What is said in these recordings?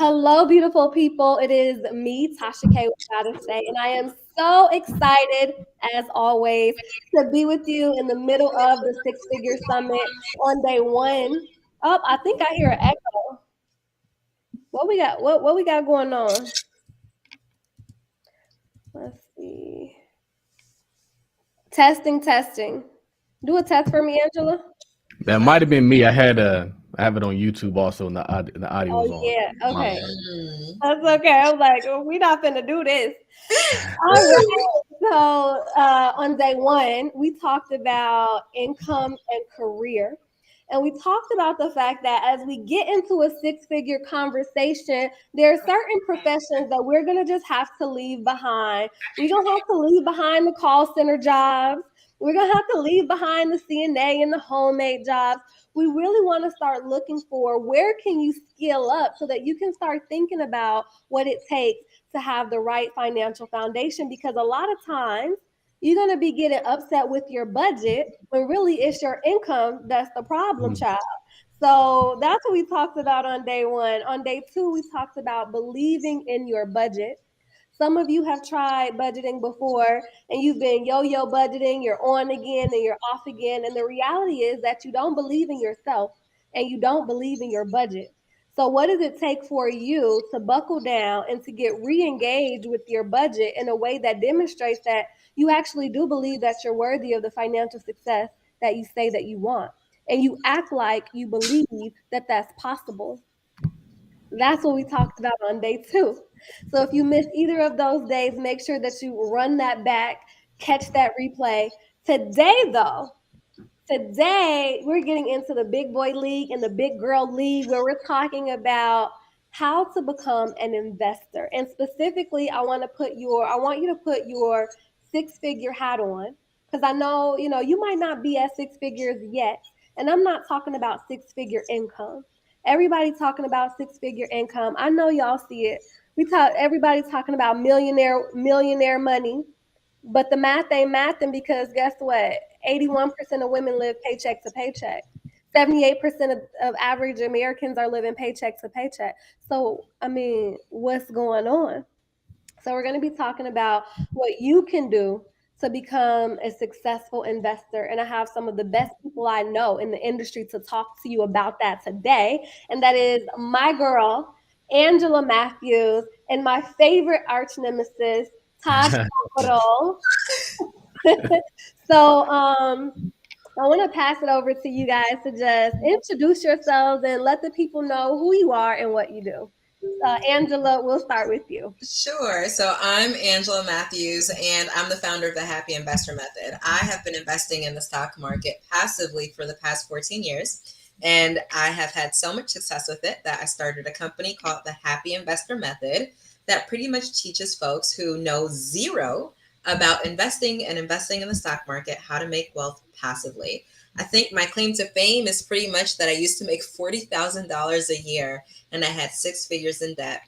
Hello, beautiful people. It is me, Tasha K. with Gotta Say, and I am so excited, as always, to be with you in the middle of the Six Figure Summit on day one. Oh, I think I hear an echo. What we got? What we got going on? Let's see. Testing, testing. Do a test for me, Angela. That might have been me. I have it on YouTube also, and the audio is Oh on. yeah. My Okay. bad. That's okay. I was like, we're not finna do this. All right. So on day one, we talked about income and career. And we talked about the fact that as we get into a six-figure conversation, there are certain professions that we're going to just have to leave behind. We're going to have to leave behind the call center jobs. We're going to have to leave behind the CNA and the homemade jobs. We really want to start looking for where can you scale up so that you can start thinking about what it takes to have the right financial foundation, because a lot of times you're going to be getting upset with your budget when really it's your income that's the problem Mhm. child. So that's what we talked about on day one. On day two, we talked about believing in your budget. Some of you have tried budgeting before and you've been yo-yo budgeting, you're on again and you're off again. And the reality is that you don't believe in yourself and you don't believe in your budget. So, what does it take for you to buckle down and to get re engaged with your budget in a way that demonstrates that you actually do believe that you're worthy of the financial success that you say that you want? And you act like you believe that that's possible. That's what we talked about on day two. So if you missed either of those days, make sure that you run that back, catch that replay. Today, though, today we're getting into the big boy league and the big girl league where we're talking about how to become an investor. And specifically, I want you to put your six-figure hat on, because I know, you might not be at six figures yet. And I'm not talking about six-figure income. Everybody talking about six-figure income. I know y'all see it. Everybody's talking about millionaire money. But the math ain't mathing, because guess what? 81% of women live paycheck to paycheck. 78% of average Americans are living paycheck to paycheck. So, I mean, what's going on? So, we're going to be talking about what you can do to become a successful investor. And I have some of the best people I know in the industry to talk to you about that today. And that is my girl, Angela Matthews, and my favorite arch nemesis, Tosh Capital. So I want to pass it over to you guys to just introduce yourselves and let the people know who you are and what you do. Angela, we'll start with you. Sure. So I'm Angela Matthews, and I'm the founder of the Happy Investor Method. I have been investing in the stock market passively for the past 14 years, and I have had so much success with it that I started a company called the Happy Investor Method that pretty much teaches folks who know zero about investing and investing in the stock market how to make wealth passively. I think my claim to fame is pretty much that I used to make $40,000 a year and I had six figures in debt,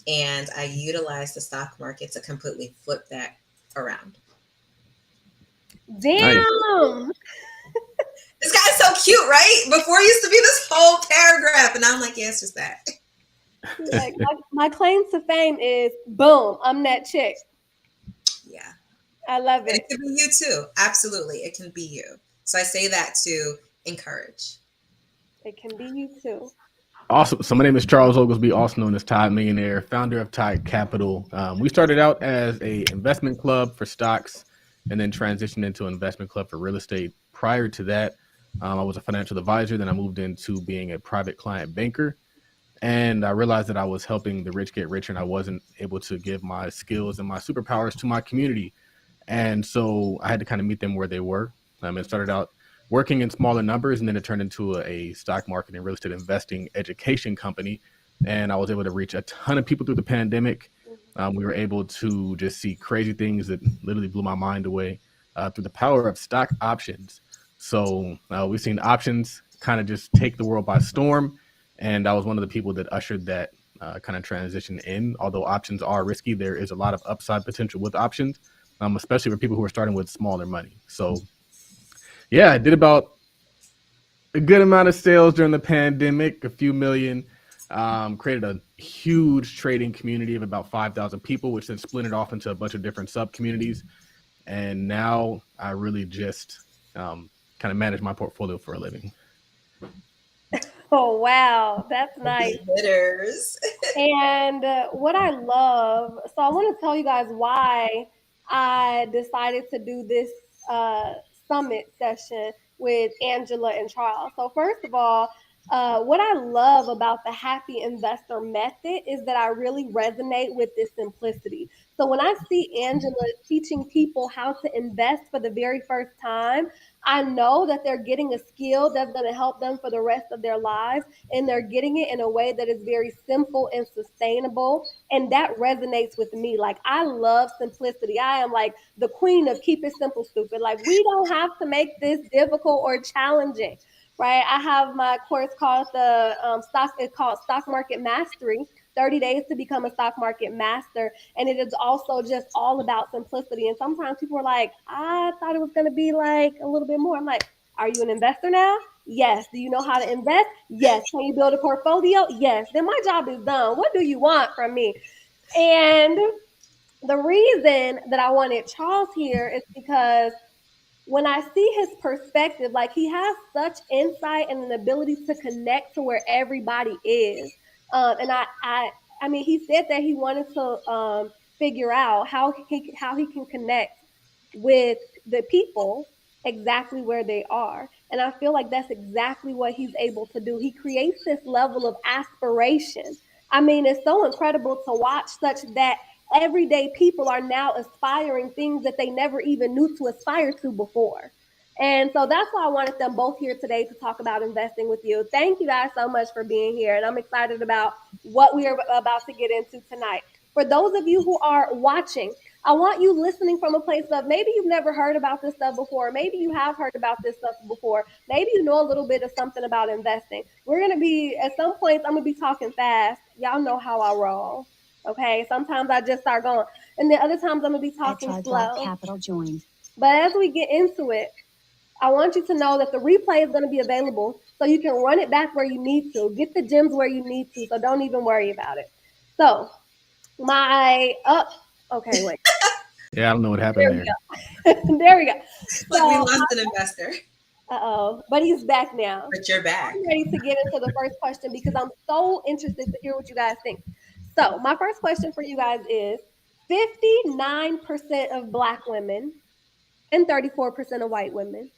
and I utilized the stock market to completely flip that around. Nice. Damn. This guy's so cute, right? Before it used to be this whole paragraph, and now I'm like, yeah, it's just that. Like my claim to fame is boom, I'm that chick. Yeah. I love And it. it can be you too. Absolutely. It can be you. So I say that to encourage. It can be you too. Awesome. So my name is Charles Oglesby, also known as Tide Millionaire, founder of Tide Capital. We started out as a investment club for stocks, and then transitioned into an investment club for real estate. Prior to that, I was a financial advisor. Then I moved into being a private client banker, and I realized that I was helping the rich get richer, and I wasn't able to give my skills and my superpowers to my community. And so I had to kind of meet them where they were. It started out working in smaller numbers, and then it turned into a stock market and real estate investing education company. And I was able to reach a ton of people through the pandemic. We were able to just see crazy things that literally blew my mind away through the power of stock options. So we've seen options kind of just take the world by storm. And I was one of the people that ushered that kind of transition in. Although options are risky, there is a lot of upside potential with options, especially for people who are starting with smaller money. So, yeah, I did about a good amount of sales during the pandemic, a few million. created a huge trading community of about 5,000 people, which then splintered off into a bunch of different sub communities. And now I really just kind of manage my portfolio for a living. Oh, wow. That's nice. Hitters. And what I love, so I want to tell you guys why I decided to do this uh, summit session with Angela and Charles. So, first of all, what I love about the Happy Investor method is that I really resonate with this simplicity. So, when I see Angela teaching people how to invest for the very first time, I know that they're getting a skill that's going to help them for the rest of their lives, and they're getting it in a way that is very simple and sustainable. And that resonates with me. Like, I love simplicity. I am like the queen of keep it simple, stupid. Like, we don't have to make this difficult or challenging, right? I have my course called it's called Stock Market Mastery. 30 days to become a stock market master. And it is also just all about simplicity. And sometimes people are like, I thought it was going to be like a little bit more. I'm like, are you an investor now? Yes. Do you know how to invest? Yes. Can you build a portfolio? Yes. Then my job is done. What do you want from me? And the reason that I wanted Charles here is because when I see his perspective, like he has such insight and an ability to connect to where everybody is. And I mean, he said that he wanted to figure out how he can connect with the people exactly where they are. And I feel like that's exactly what he's able to do. He creates this level of aspiration. I mean, it's so incredible to watch such that everyday people are now aspiring things that they never even knew to aspire to before. And so that's why I wanted them both here today to talk about investing with you. Thank you guys so much for being here. And I'm excited about what we are about to get into tonight. For those of you who are watching, I want you listening from a place of maybe you've never heard about this stuff before. Maybe you have heard about this stuff before. Maybe you know a little bit of something about investing. We're going to be, at some points, I'm going to be talking fast. Y'all know how I roll. Okay. Sometimes I just start going. And then other times I'm going to be talking slow. Capital joined. But as we get into it, I want you to know that the replay is going to be available so you can run it back where you need to. Get the gems where you need to. So don't even worry about it. So, okay, wait. Yeah, I don't know what happened there. There we go. Look, we lost an investor. But he's back now. But you're back. I'm ready to get into the first question because I'm so interested to hear what you guys think. So, my first question for you guys is 59% of Black women and 34% of white women,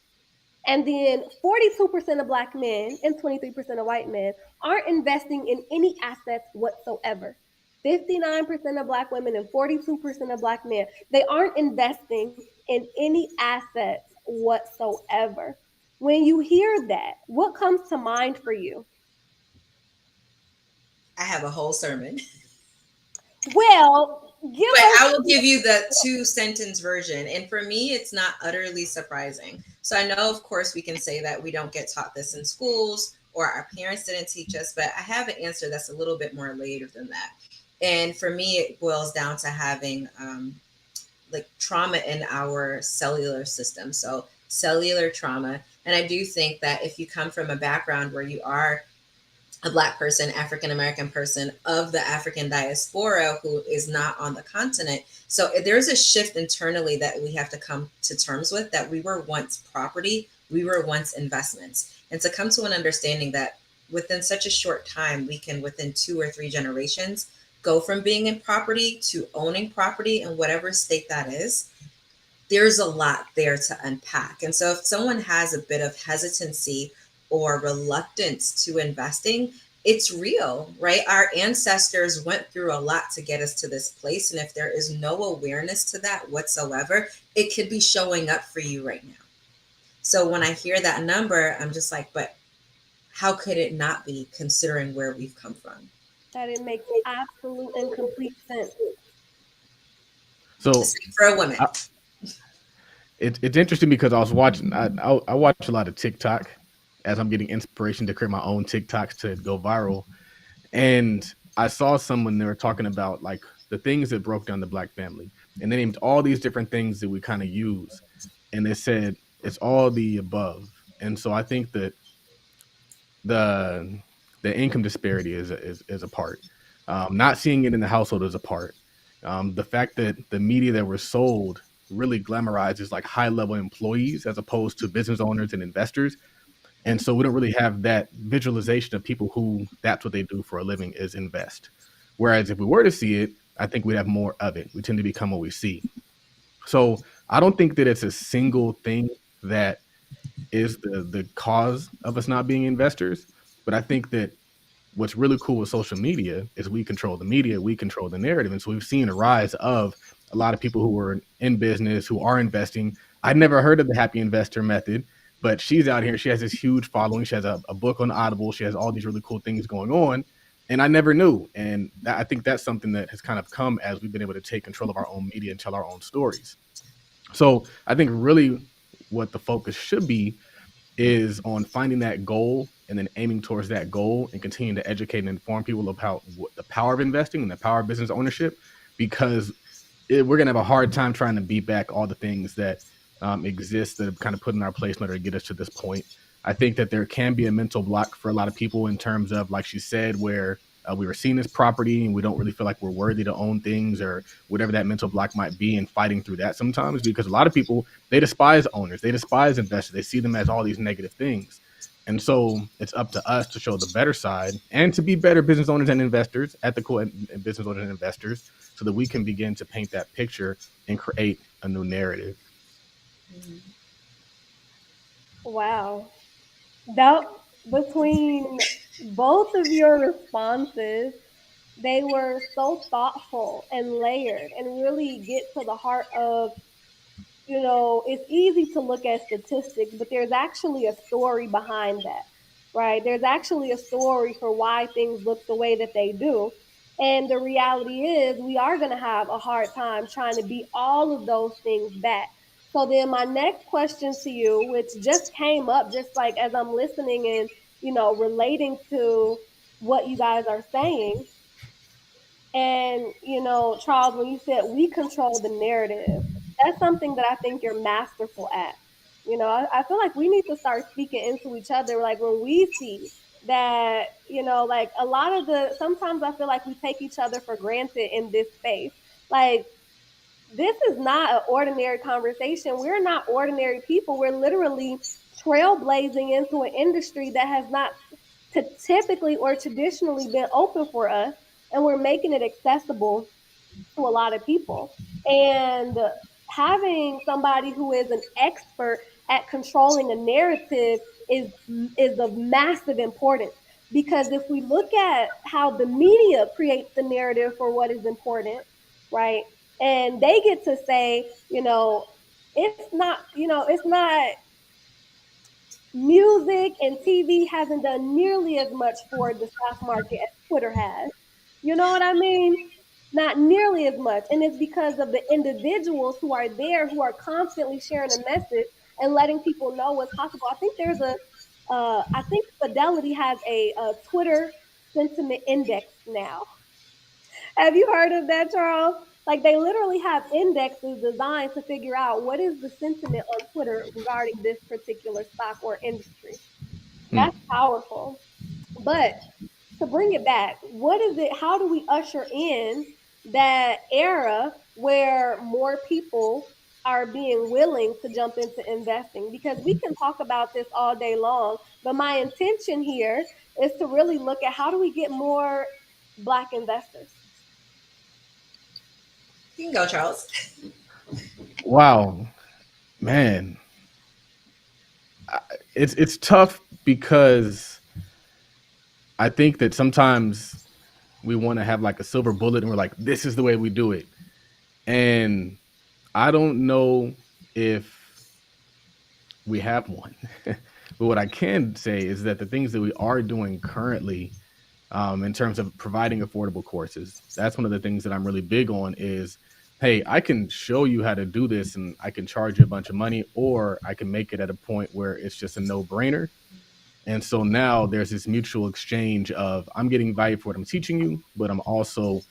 and then 42% of Black men and 23% of white men aren't investing in any assets whatsoever. 59% of Black women and 42% of Black men, they aren't investing in any assets whatsoever. When you hear that, what comes to mind for you? I have a whole sermon. Well, I will give you the 2-sentence version. And for me, it's not utterly surprising. So I know, of course, we can say that we don't get taught this in schools or our parents didn't teach us, but I have an answer that's a little bit more layered than that. And for me, it boils down to having like trauma in our cellular system. So cellular trauma. And I do think that if you come from a background where you are a Black person, African-American person of the African diaspora who is not on the continent. So there's a shift internally that we have to come to terms with, that we were once property, we were once investments. And to come to an understanding that within such a short time, we can, within 2 or 3 generations, go from being in property to owning property in whatever state that is. There's a lot there to unpack. And so if someone has a bit of hesitancy or reluctance to investing, it's real, right? Our ancestors went through a lot to get us to this place. And if there is no awareness to that whatsoever, it could be showing up for you right now. So when I hear that number, I'm just like, but how could it not be, considering where we've come from? That it makes absolute and complete sense. So for a woman. It's interesting because I was watching, I watch a lot of TikTok as I'm getting inspiration to create my own TikToks to go viral. And I saw someone, they were talking about like the things that broke down the Black family. And they named all these different things that we kind of use. And they said, it's all the above. And so I think that The income disparity is a part. Not seeing it in the household is a part. The fact that the media that we're sold really glamorizes like high level employees as opposed to business owners and investors. And so we don't really have that visualization of people who that's what they do for a living is invest. Whereas if we were to see it, I think we'd have more of it. We tend to become what we see. So I don't think that it's a single thing that is the cause of us not being investors. But I think that what's really cool with social media is we control the media, we control the narrative. And so we've seen a rise of a lot of people who are in business, who are investing. I'd never heard of the Happy Investor method, but she's out here. She has this huge following. She has a book on Audible. She has all these really cool things going on. And I never knew. And I think that's something that has kind of come as we've been able to take control of our own media and tell our own stories. So I think really what the focus should be is on finding that goal and then aiming towards that goal and continuing to educate and inform people about the power of investing and the power of business ownership, because we're going to have a hard time trying to beat back all the things that exist that have kind of put in our place in order to get us to this point. I think that there can be a mental block for a lot of people in terms of, like she said, where we were seen as property and we don't really feel like we're worthy to own things or whatever that mental block might be, and fighting through that sometimes, because a lot of people, they despise owners, they despise investors, they see them as all these negative things. And so it's up to us to show the better side and to be better business owners and investors, ethical and business owners and investors, so that we can begin to paint that picture and create a new narrative. Wow. That between both of your responses, they were so thoughtful and layered and really get to the heart of, it's easy to look at statistics, but there's actually a story behind that, right? There's actually a story for why things look the way that they do. And the reality is, we are going to have a hard time trying to beat all of those things back. So then my next question to you, which just came up just like as I'm listening and, relating to what you guys are saying. And, Charles, when you said we control the narrative, that's something that I think you're masterful at. I feel like we need to start speaking into each other. Like when we see that, like a lot of sometimes I feel like we take each other for granted in this space. Like, this is not an ordinary conversation. We're not ordinary people. We're literally trailblazing into an industry that has not typically or traditionally been open for us, and we're making it accessible to a lot of people. And having somebody who is an expert at controlling a narrative is of massive importance, because if we look at how the media creates the narrative for what is important, right? And they get to say, it's not music, and TV hasn't done nearly as much for the stock market as Twitter has. You know what I mean? Not nearly as much. And it's because of the individuals who are there, who are constantly sharing a message and letting people know what's possible. I think I think Fidelity has a Twitter sentiment index now. Have you heard of that, Charles? Like, they literally have indexes designed to figure out what is the sentiment on Twitter regarding this particular stock or industry. That's powerful. But to bring it back, what is it? How do we usher in that era where more people are being willing to jump into investing? Because we can talk about this all day long, but my intention here is to really look at how do we get more Black investors. You can go, Charles. Wow, man, it's tough because I think that sometimes we want to have like a silver bullet and we're like, this is the way we do it. And I don't know if we have one. But what I can say is that the things that we are doing currently, in terms of providing affordable courses, that's one of the things that I'm really big on is, hey, I can show you how to do this and I can charge you a bunch of money, or I can make it at a point where it's just a no-brainer. And so now there's this mutual exchange of I'm getting value for what I'm teaching you, but I'm also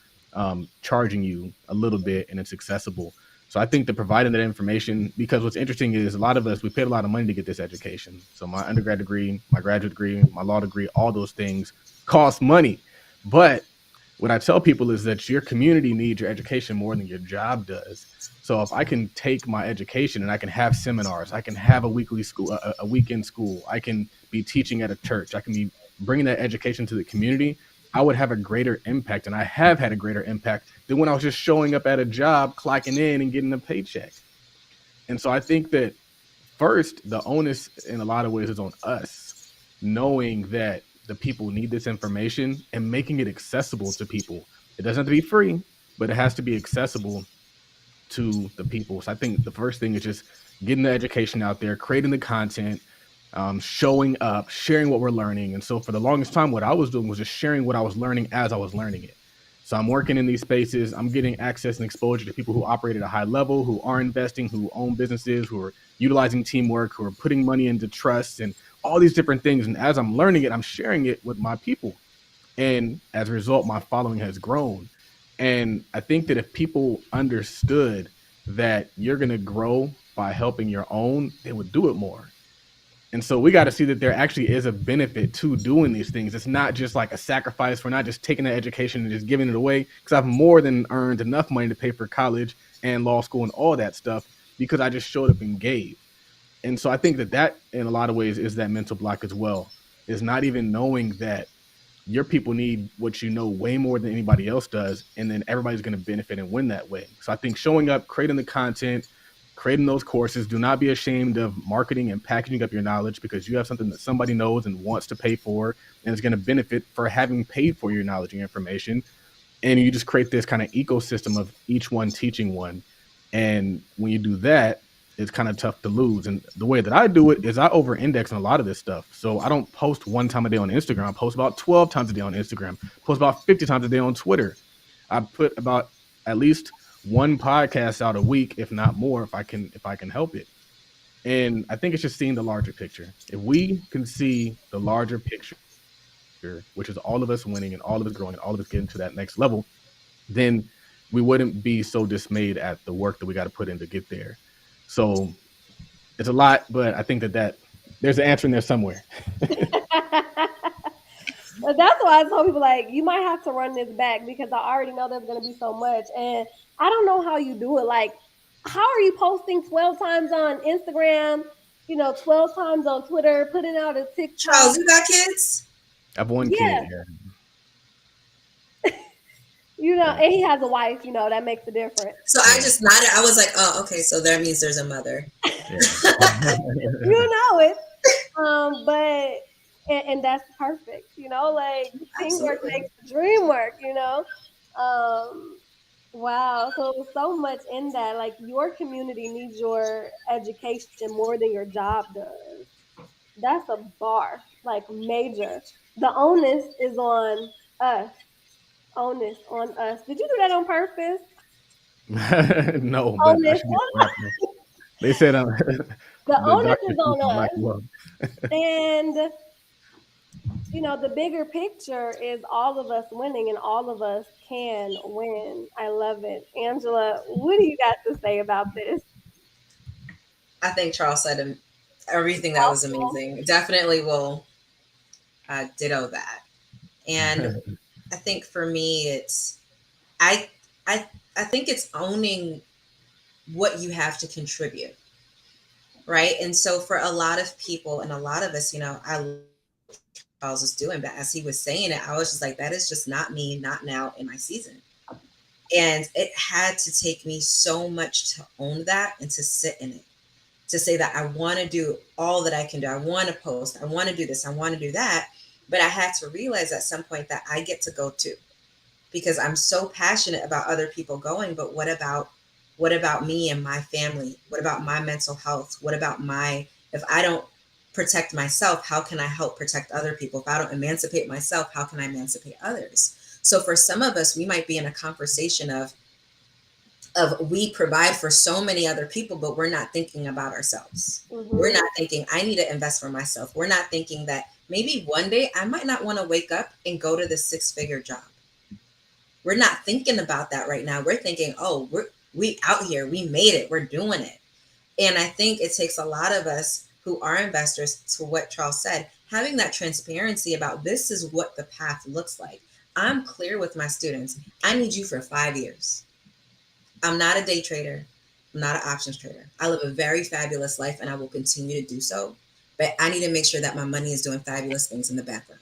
charging you a little bit and it's accessible. So I think that providing that information, because what's interesting is a lot of us, we paid a lot of money to get this education. So my undergrad degree, my graduate degree, my law degree, all those things cost money. But what I tell people is that your community needs your education more than your job does. So if I can take my education and I can have seminars, I can have a weekly school, a weekend school, I can be teaching at a church, I can be bringing that education to the community, I would have a greater impact. And I have had a greater impact than when I was just showing up at a job, clocking in and getting a paycheck. And so I think that first, the onus in a lot of ways is on us, knowing that the people need this information and making it accessible to people. It doesn't have to be free, but it has to be accessible to the people. So I think the first thing is just getting the education out there, creating the content, showing up, sharing what we're learning. And so for the longest time, what I was doing was just sharing what I was learning as I was learning it. So I'm working in these spaces. I'm getting access and exposure to people who operate at a high level, who are investing, who own businesses, who are utilizing teamwork, who are putting money into trust and all these different things. And as I'm learning it, I'm sharing it with my people. And as a result, my following has grown. And I think that if people understood that you're going to grow by helping your own, they would do it more. And so we got to see that there actually is a benefit to doing these things. It's not just like a sacrifice. We're not just taking the education and just giving it away, because I've more than earned enough money to pay for college and law school and all that stuff because I just showed up and gave. And so I think that in a lot of ways is that mental block as well, is not even knowing that your people need what you know way more than anybody else does. And then everybody's going to benefit and win that way. So I think showing up, creating the content, creating those courses, do not be ashamed of marketing and packaging up your knowledge, because you have something that somebody knows and wants to pay for and is going to benefit for having paid for your knowledge and information. And you just create this kind of ecosystem of each one teaching one. And when you do that, it's kind of tough to lose. And the way that I do it is I over index on a lot of this stuff. So I don't post one time a day on Instagram. I post about 12 times a day on Instagram, post about 50 times a day on Twitter. I put about at least one podcast out a week, if not more, if I can help it. And I think it's just seeing the larger picture. If we can see the larger picture, which is all of us winning and all of us growing and all of us getting to that next level, then we wouldn't be so dismayed at the work that we got to put in to get there. So it's a lot, but I think that there's an answer in there somewhere. But that's why I told people, like, you might have to run this back, because I already know there's going to be so much. And I don't know how you do it. Like, how are you posting 12 times on Instagram, 12 times on Twitter, putting out a TikTok? Charles, you got kids? I have one kid. Yeah. And he has a wife, that makes a difference. So I just nodded. I was like, oh, okay. So that means there's a mother. You know it. And that's perfect, like teamwork makes the dream work, Wow. So much in that, like your community needs your education more than your job does. That's a bar, like major. The onus is on us. Onus on us. Did you do that on purpose? No, but they said the onus is on us. And the bigger picture is all of us winning, and all of us can win. I love it. Angela, what do you got to say about this? I think Charles said everything that was amazing. Definitely will ditto that. And I think for me, it's I think it's owning what you have to contribute, right? And so for a lot of people and a lot of us, I was just doing, but as he was saying it, I was just like, that is just not me, not now in my season. And it had to take me so much to own that and to sit in it, to say that I want to do all that I can do. I want to post, I want to do this, I want to do that. But I had to realize at some point that I get to go too, because I'm so passionate about other people going. But what about me and my family? What about my mental health? What about if I don't protect myself, how can I help protect other people? If I don't emancipate myself, how can I emancipate others? So for some of us, we might be in a conversation of we provide for so many other people, but we're not thinking about ourselves. Mm-hmm. We're not thinking, I need to invest for myself. We're not thinking that maybe one day I might not want to wake up and go to the 6-figure job. We're not thinking about that right now. We're thinking, We out here, we made it, we're doing it. And I think it takes a lot of us who are investors, to what Charles said, having that transparency about this is what the path looks like. I'm clear with my students. I need you for 5 years. I'm not a day trader. I'm not an options trader. I live a very fabulous life and I will continue to do so. But I need to make sure that my money is doing fabulous things in the background.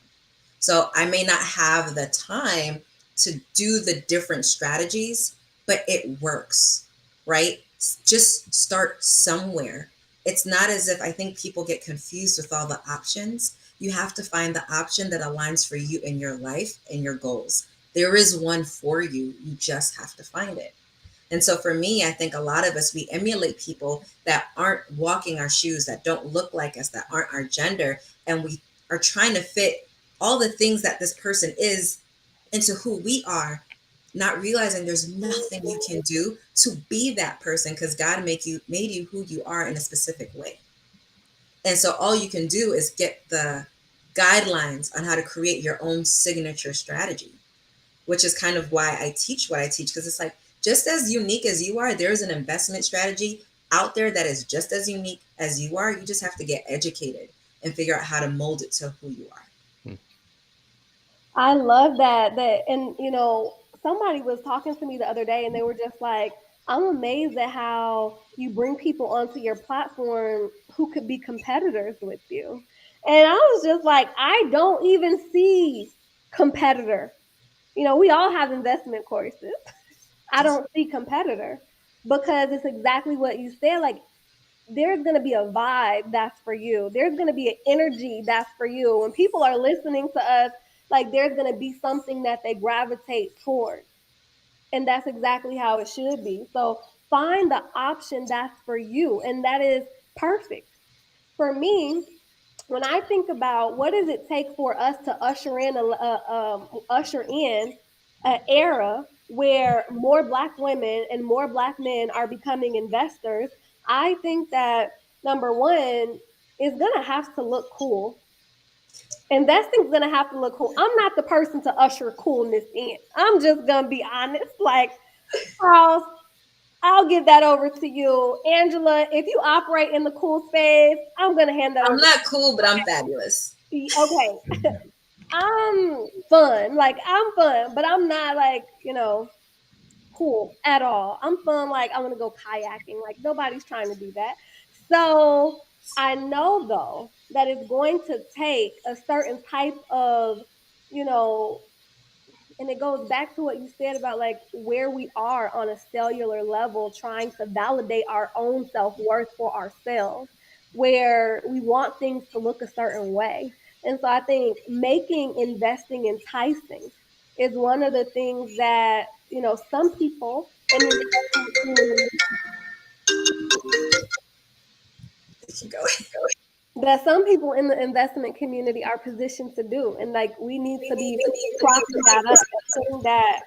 So I may not have the time to do the different strategies, but it works, right? Just start somewhere. It's not as if, I think people get confused with all the options. You have to find the option that aligns for you in your life and your goals. There is one for you. You just have to find it. And so for me, I think a lot of us, we emulate people that aren't walking our shoes, that don't look like us, that aren't our gender. And we are trying to fit all the things that this person is into who we are, not realizing there's nothing you can do to be that person, because God made you who you are in a specific way. And so all you can do is get the guidelines on how to create your own signature strategy, which is kind of why I teach what I teach, because it's like, just as unique as you are, there's an investment strategy out there that is just as unique as you are. You just have to get educated and figure out how to mold it to who you are. I love that. And somebody was talking to me the other day and they were just like, I'm amazed at how you bring people onto your platform who could be competitors with you. And I was just like, I don't even see competitor. We all have investment courses. I don't see competitor, because it's exactly what you said. Like, there's going to be a vibe that's for you. There's going to be an energy that's for you. When people are listening to us, like, there's going to be something that they gravitate towards. And that's exactly how it should be. So find the option that's for you. And that is perfect. For me, when I think about what does it take for us to usher in an era where more Black women and more Black men are becoming investors, I think that number one is gonna have to look cool. Investing's gonna have to look cool. I'm not the person to usher coolness in. I'm just gonna be honest. Like, Charles, I'll give that over to you. Angela, if you operate in the cool space, I'm gonna hand that over. I'm not cool, but I'm fabulous. Okay. I'm fun. Like, I'm fun, but I'm not like, cool at all. I'm fun. Like, I want to go kayaking. Like, nobody's trying to do that. So I know though that it's going to take a certain type of, you know, and it goes back to what you said about like where we are on a cellular level, trying to validate our own self-worth for ourselves, where we want things to look a certain way. And so I think making investing enticing is one of the things that, some people in the investment community, Go. that some people in the investment community are positioned to do. And like, we need to be propping that up, putting that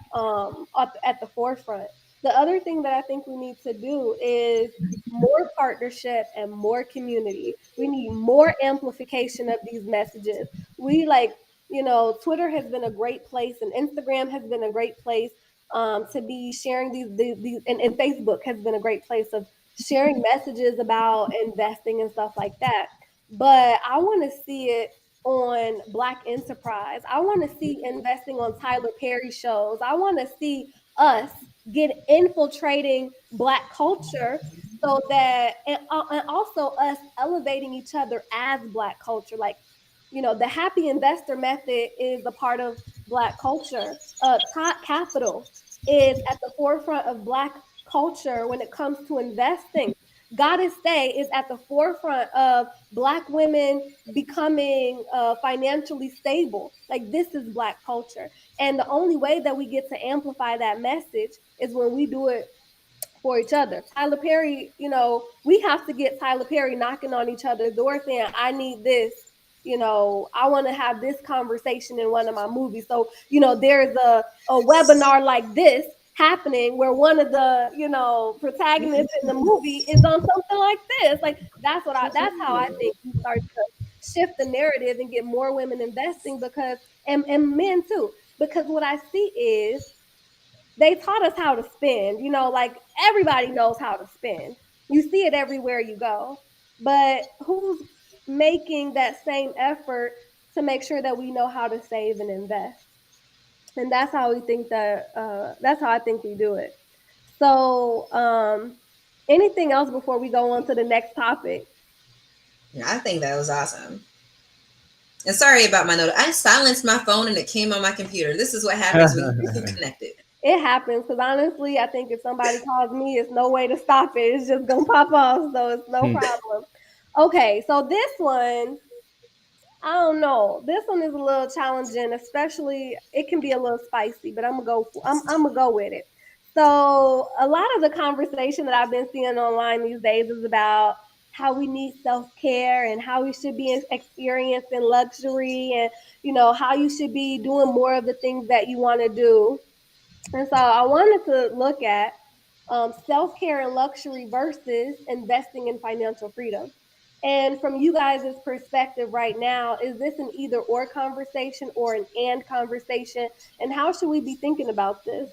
up at the forefront. The other thing that I think we need to do is more partnership and more community. We need more amplification of these messages. We like, Twitter has been a great place and Instagram has been a great place to be sharing these and Facebook has been a great place of sharing messages about investing and stuff like that. But I want to see it on Black enterprise. I want to see investing on Tyler Perry shows. I want to see us get infiltrating Black culture, so that and also us elevating each other as Black culture. Like, the happy investor method is a part of Black culture. Top Capital is at the forefront of Black culture when it comes to investing. Goddess Day is at the forefront of Black women becoming financially stable. Like, this is Black culture. And the only way that we get to amplify that message is when we do it for each other. Tyler Perry, we have to get Tyler Perry knocking on each other's door saying, I need this. I want to have this conversation in one of my movies. So, there's a webinar like this happening where one of the protagonists in the movie is on something like this. Like, that's how I think we start to shift the narrative and get more women investing, because and men too. Because what I see is they taught us how to spend. Like everybody knows how to spend. You see it everywhere you go. But who's making that same effort to make sure that we know how to save and invest? And that's how I think we do it. So, anything else before we go on to the next topic? Yeah, I think that was awesome. And sorry about my note. I silenced my phone and it came on my computer. This is what happens when you connected. It happens because honestly, I think if somebody calls me, it's no way to stop it. It's just gonna pop off, so it's no problem. Okay, so this one, I don't know. This one is a little challenging, especially it can be a little spicy, but I'm gonna go with it. So a lot of the conversation that I've been seeing online these days is about how we need self-care and how we should be experiencing luxury, and how you should be doing more of the things that you want to do. And so I wanted to look at self-care and luxury versus investing in financial freedom. And from you guys' perspective right now, is this an either or conversation or an and conversation? And how should we be thinking about this?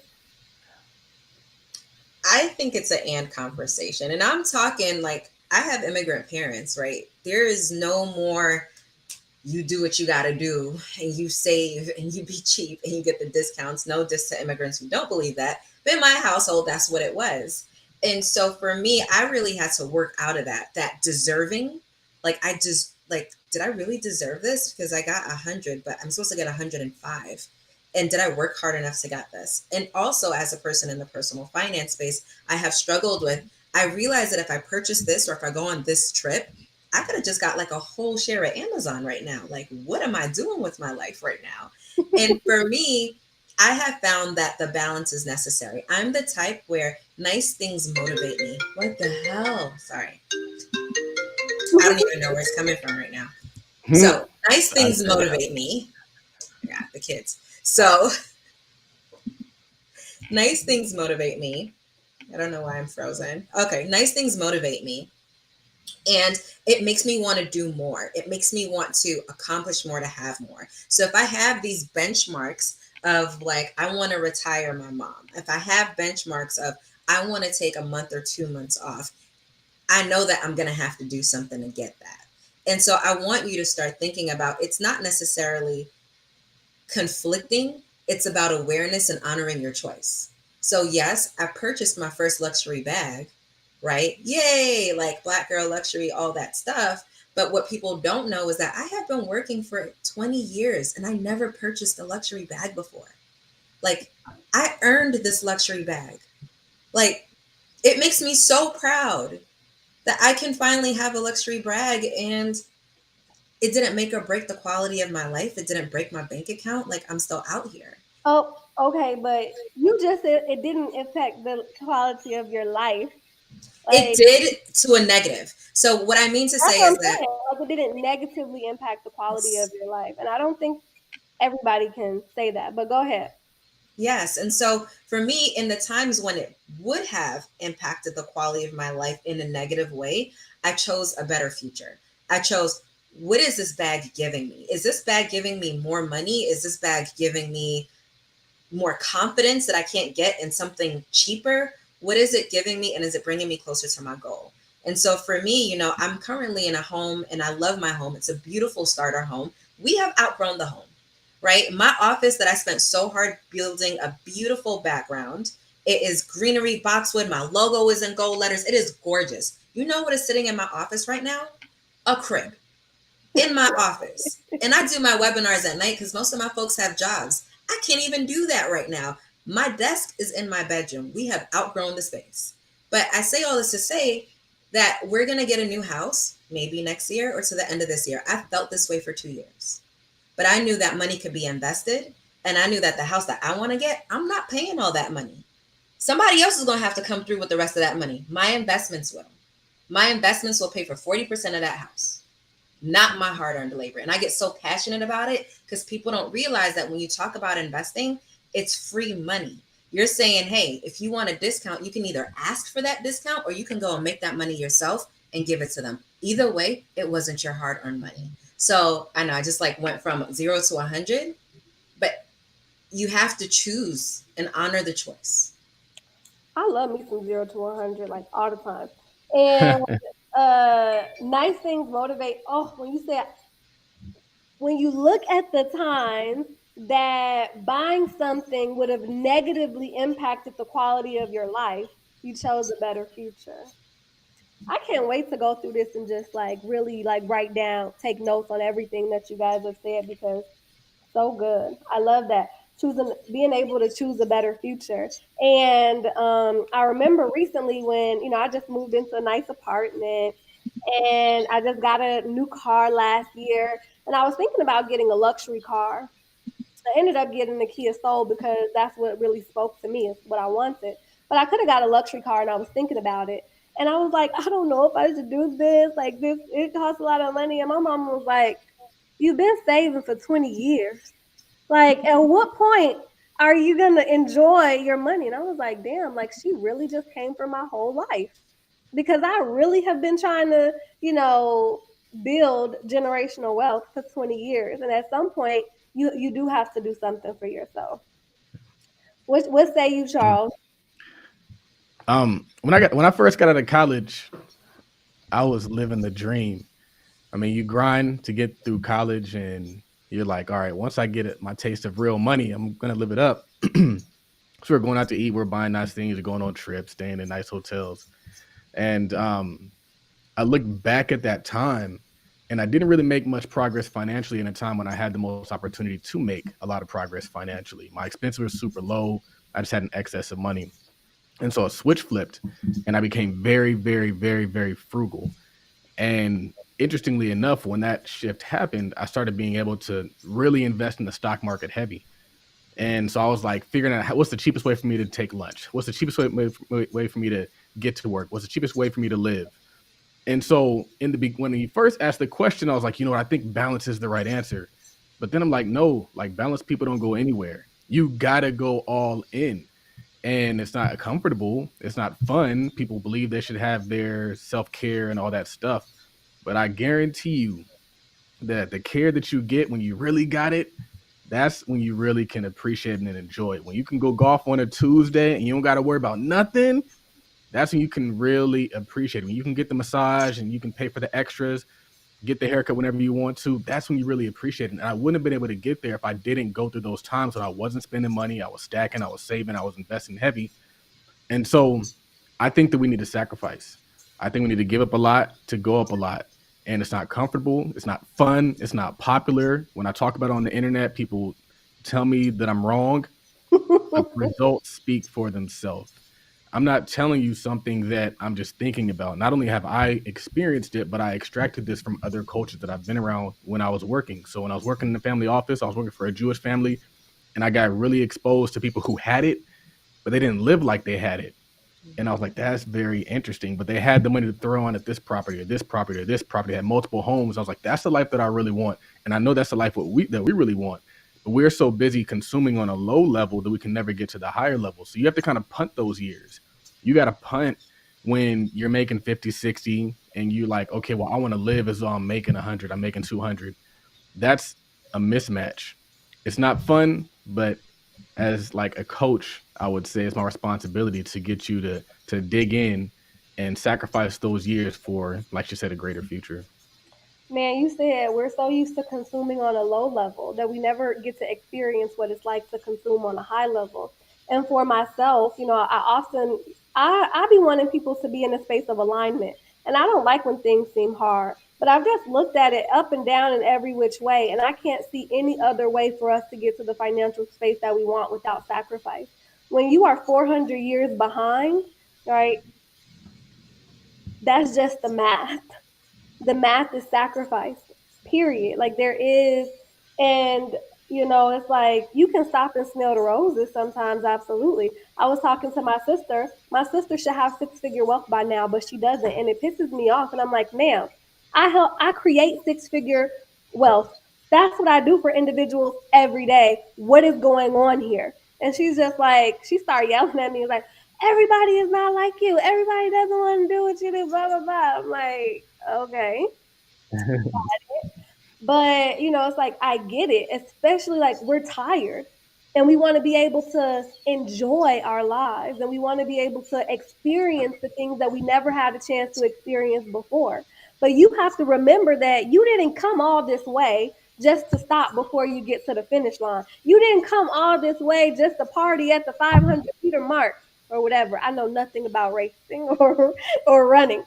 I think it's an and conversation. And I'm talking like I have immigrant parents, right? There is no more you do what you got to do and you save and you be cheap and you get the discounts. No diss to immigrants who don't believe that. But in my household, that's what it was. And so for me, I really had to work out of that deserving. Like I just like, did I really deserve this? Because I got 100, but I'm supposed to get 105. And did I work hard enough to get this? And also as a person in the personal finance space, I have struggled with, I realize that if I purchase this or if I go on this trip, I could have just got like a whole share of Amazon right now. Like, what am I doing with my life right now? And for me, I have found that the balance is necessary. I'm the type where nice things motivate me. What the hell? Sorry. I don't even know where it's coming from right now. So, nice things motivate me. Yeah, the kids. So, nice things motivate me. I don't know why I'm frozen. Okay, nice things motivate me. And it makes me want to do more. It makes me want to accomplish more, to have more. So if I have these benchmarks of like, I want to retire my mom, if I have benchmarks of, I want to take a month or 2 months off, I know that I'm going to have to do something to get that. And so I want you to start thinking about, it's not necessarily conflicting. It's about awareness and honoring your choice. So yes, I purchased my first luxury bag, right? Yay, like Black girl luxury, all that stuff. But what people don't know is that I have been working for 20 years and I never purchased a luxury bag before. Like I earned this luxury bag. Like it makes me so proud that I can finally have a luxury bag, and it didn't make or break the quality of my life. It didn't break my bank account. Like I'm still out here. Oh, okay, but you just said it didn't affect the quality of your life. It Like did to a negative. So what I mean to that's say what is I'm that saying. Like it didn't negatively impact the quality of your life, and I don't think everybody can say that. But go ahead. yes. And so for me, in the times when it would have impacted the quality of my life in a negative way, I chose a better future. I chose, what is this bag giving me? Is this bag giving me more money? Is this bag giving me more confidence that I can't get in something cheaper? What is it giving me? And is it bringing me closer to my goal? And so for me, I'm currently in a home and I love my home. It's a beautiful starter home. We have outgrown the home, right? My office that I spent so hard building a beautiful background. It is greenery, boxwood. My logo is in gold letters. It is gorgeous. You know what is sitting in my office right now? A crib in my office. And I do my webinars at night because most of my folks have jobs. I can't even do that right now. My desk is in my bedroom. We have outgrown the space. But I say all this to say that we're going to get a new house maybe next year or to the end of this year. I felt this way for 2 years. But I knew that money could be invested. And I knew that the house that I want to get, I'm not paying all that money. Somebody else is going to have to come through with the rest of that money. My investments will. My investments will pay for 40% of that house, not my hard-earned labor. And I get so passionate about it because people don't realize that when you talk about investing, it's free money. You're saying, hey, if you want a discount, you can either ask for that discount or you can go and make that money yourself and give it to them. Either way, it wasn't your hard-earned money. So I know I just like went from 0 to 100, but you have to choose and honor the choice. I love me some 0 to 100 like all the time. And nice things motivate. Oh, when you look at the times that buying something would have negatively impacted the quality of your life, you chose a better future. I can't wait to go through this and just like really like write down, take notes on everything that you guys have said because so good. I love that. Choosing being able to choose a better future. And I remember recently when, I just moved into a nice apartment and I just got a new car last year and I was thinking about getting a luxury car. I ended up getting the Kia Soul because that's what really spoke to me. It's what I wanted. But I could have got a luxury car and I was thinking about it. And I was like, I don't know if I should do this. Like this, it costs a lot of money. And my mom was like, you've been saving for 20 years. Like, at what point are you gonna enjoy your money? And I was like, damn, like she really just came for my whole life. Because I really have been trying to, build generational wealth for 20 years. And at some point you do have to do something for yourself. What say you, Charles? When I first got out of college, I was living the dream. I mean, you grind to get through college, and you're like, all right, once I get my taste of real money, I'm gonna live it up. So we're going out to eat, we're buying nice things, we're going on trips, staying in nice hotels, and I look back at that time, and I didn't really make much progress financially in a time when I had the most opportunity to make a lot of progress financially. My expenses were super low. I just had an excess of money. And so a switch flipped and I became very, very, very, very frugal. And interestingly enough, when that shift happened, I started being able to really invest in the stock market heavy. And so I was like figuring out what's the cheapest way for me to take lunch? What's the cheapest way for me to get to work? What's the cheapest way for me to live? And so when you first asked the question, I was like, you know what? I think balance is the right answer. But then I'm like, no, like balanced people don't go anywhere. You gotta go all in. And it's not comfortable. It's not fun. People believe they should have their self-care and all that stuff. But I guarantee you that the care that you get when you really got it, that's when you really can appreciate it and enjoy it. When you can go golf on a Tuesday and you don't got to worry about nothing, that's when you can really appreciate it. When you can get the massage and you can pay for the extras, get the haircut whenever you want to, that's when you really appreciate it. And I wouldn't have been able to get there if I didn't go through those times when I wasn't spending money, I was stacking, I was saving, I was investing heavy. And so I think that we need to sacrifice. I think we need to give up a lot to go up a lot. And it's not comfortable, it's not fun, it's not popular. When I talk about it on the internet, people tell me that I'm wrong. The results speak for themselves. I'm not telling you something that I'm just thinking about. Not only have I experienced it, but I extracted this from other cultures that I've been around when I was working. So when I was working in the family office, I was working for a Jewish family, and I got really exposed to people who had it, but they didn't live like they had it. And I was like, that's very interesting. But they had the money to throw on at this property or this property or this property, had multiple homes. I was like, that's the life that I really want. And I know that's the life that we really want. But we're so busy consuming on a low level that we can never get to the higher level. So you have to kind of punt those years. You got to punt when you're making 50, 60, and you're like, okay, well, I want to live as though I'm making 100, I'm making 200. That's a mismatch. It's not fun, but as like a coach, I would say it's my responsibility to get you to dig in and sacrifice those years for, like you said, a greater future. Man, you said we're so used to consuming on a low level that we never get to experience what it's like to consume on a high level. And for myself, I be wanting people to be in a space of alignment. And I don't like when things seem hard. But I've just looked at it up and down in every which way, and I can't see any other way for us to get to the financial space that we want without sacrifice. When you are 400 years behind, right, that's just the math is sacrifice, period. Like there is, and it's like you can stop and smell the roses sometimes. Absolutely. I was talking to my sister should have six-figure wealth by now, but she doesn't, and it pisses me off. And I'm like, ma'am, I create six-figure wealth. That's what I do for individuals every day. What is going on here? And she's just like, she started yelling at me like, everybody is not like you, everybody doesn't want to do what you do, blah blah blah. I'm like, okay. But it's like I get it, especially like we're tired. and we want to be able to enjoy our lives, and we want to be able to experience the things that we never had a chance to experience before. But you have to remember that you didn't come all this way just to stop before you get to the finish line. You didn't come all this way just to party at the 500-meter mark or whatever. I know nothing about racing or running.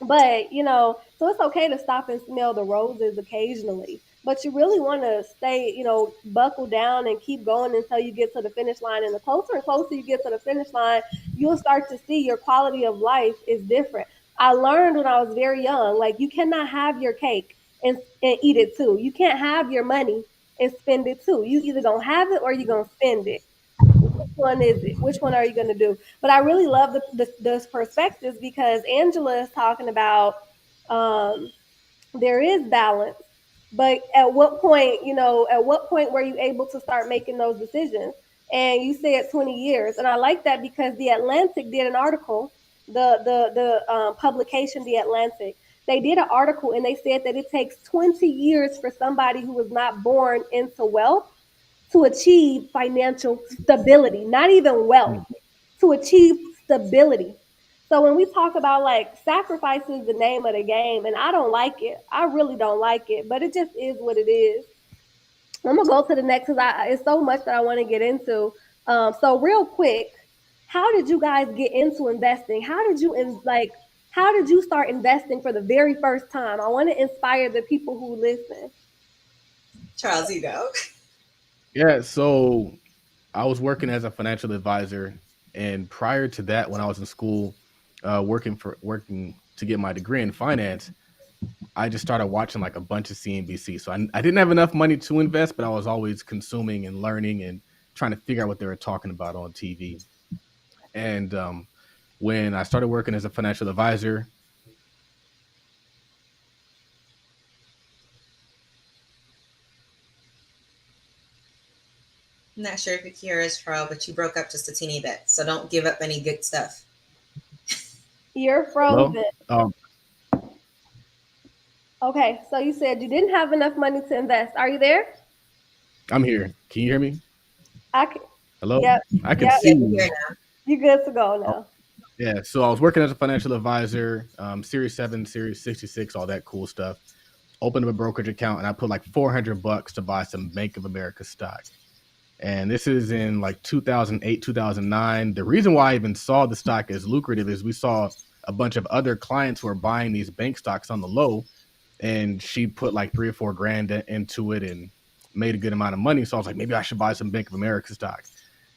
But, so it's okay to stop and smell the roses occasionally. But you really want to stay, buckle down and keep going until you get to the finish line. And the closer and closer you get to the finish line, you'll start to see your quality of life is different. I learned when I was very young, like, you cannot have your cake and eat it too. You can't have your money and spend it too. You either gonna have it or you're gonna spend it. Which one is it? Which one are you going to do? But I really love those perspectives, because Angela is talking about um, there is balance. But at what point were you able to start making those decisions? And you said 20 years. And I like that because The Atlantic did an article, the publication, The Atlantic. They did an article and they said that it takes 20 years for somebody who was not born into wealth to achieve financial stability, not even wealth, to achieve stability. So when we talk about, like, sacrifice is the name of the game, and I don't like it. I really don't like it, but it just is what it is. I'm gonna go to the next because it's so much that I want to get into. So real quick, how did you guys get into investing? How did you start investing for the very first time? I want to inspire the people who listen. Charles, you go. Yeah, so I was working as a financial advisor, and prior to that, when I was in school, working to get my degree in finance, I just started watching like a bunch of CNBC. So I didn't have enough money to invest, but I was always consuming and learning and trying to figure out what they were talking about on TV. And when I started working as a financial advisor, I'm not sure if you can hear us, Charles, but you broke up just a teeny bit. So don't give up any good stuff. You're hello, frozen. um, Okay, so you said you didn't have enough money to invest. Are you there? I'm here. Can you hear me? I can, Hello, yep, I can yep. Yeah, see you're you. here now. You good to go Oh, now. yeah, so I was working as a financial advisor, Series 7, Series 66, all that cool stuff. Opened up a brokerage account and I put like $400 to buy some Bank of America stock. And this is in like 2008, 2009. The reason why I even saw the stock as lucrative is we saw a bunch of other clients who are buying these bank stocks on the low, and she put like 3 or 4 grand into it and made a good amount of money. So I was like, maybe I should buy some Bank of America stock.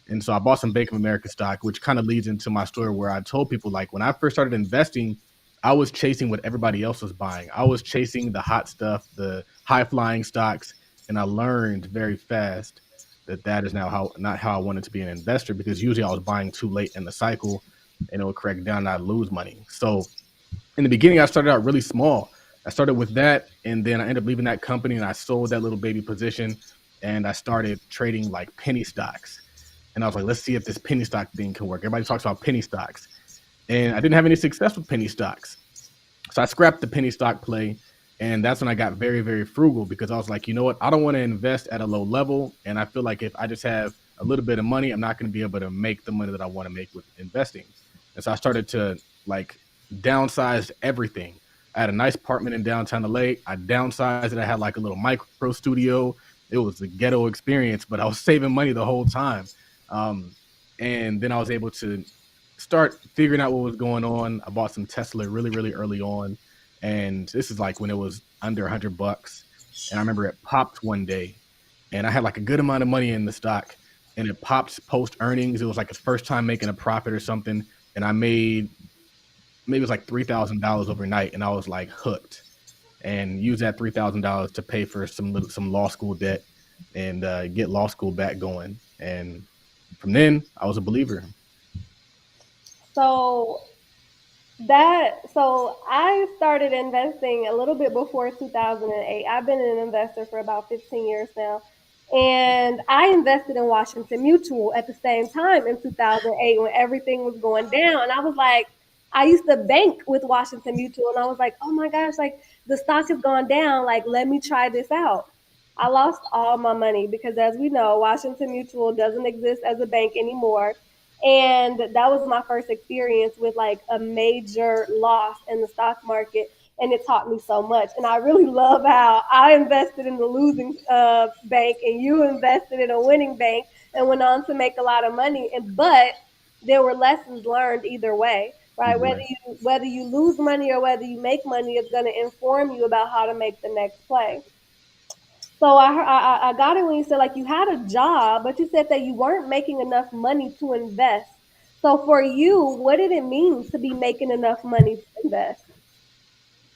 And so I bought some Bank of America stock, which kind of leads into my story where I told people, like, when I first started investing, I was chasing what everybody else was buying. I was chasing the hot stuff, the high flying stocks, and I learned very fast that that is now not how I wanted to be an investor, because usually I was buying too late in the cycle and it would correct down and I'd lose money. So in the beginning, I started out really small. I started with that, and then I ended up leaving that company and I sold that little baby position and I started trading like penny stocks. And I was like, let's see if this penny stock thing can work. Everybody talks about penny stocks, and I didn't have any success with penny stocks. So I scrapped the penny stock play. And that's when I got very, very frugal, because I was like, you know what? I don't want to invest at a low level. And I feel like if I just have a little bit of money, I'm not going to be able to make the money that I want to make with investing. And so I started to like downsize everything. I had a nice apartment in downtown LA. I downsized it. I had like a little micro studio. It was a ghetto experience, but I was saving money the whole time. Um, and then I was able to start figuring out what was going on. I bought some Tesla really, really early on. And this is like when it was under $100. And I remember it popped one day and I had like a good amount of money in the stock, and it popped post earnings. It was like the first time making a profit or something. And I made maybe it was like $3,000 overnight. And I was like hooked, and used that $3,000 to pay for some law school debt and get law school back going. And from then I was a believer. So so I started investing a little bit before 2008. I've been an investor for about 15 years now. And I invested in Washington Mutual at the same time in 2008 when everything was going down. And I was like, I used to bank with Washington Mutual, and I was like, oh my gosh, like, the stock has gone down. Like, let me try this out. I lost all my money because, as we know, Washington Mutual doesn't exist as a bank anymore. And that was my first experience with like a major loss in the stock market. And it taught me so much. And I really love how I invested in the losing bank and you invested in a winning bank and went on to make a lot of money. But there were lessons learned either way, right? Either way. Whether you lose money or whether you make money, it's going to inform you about how to make the next play. So I got it when you said like you had a job, but you said that you weren't making enough money to invest. So for you, what did it mean to be making enough money to invest?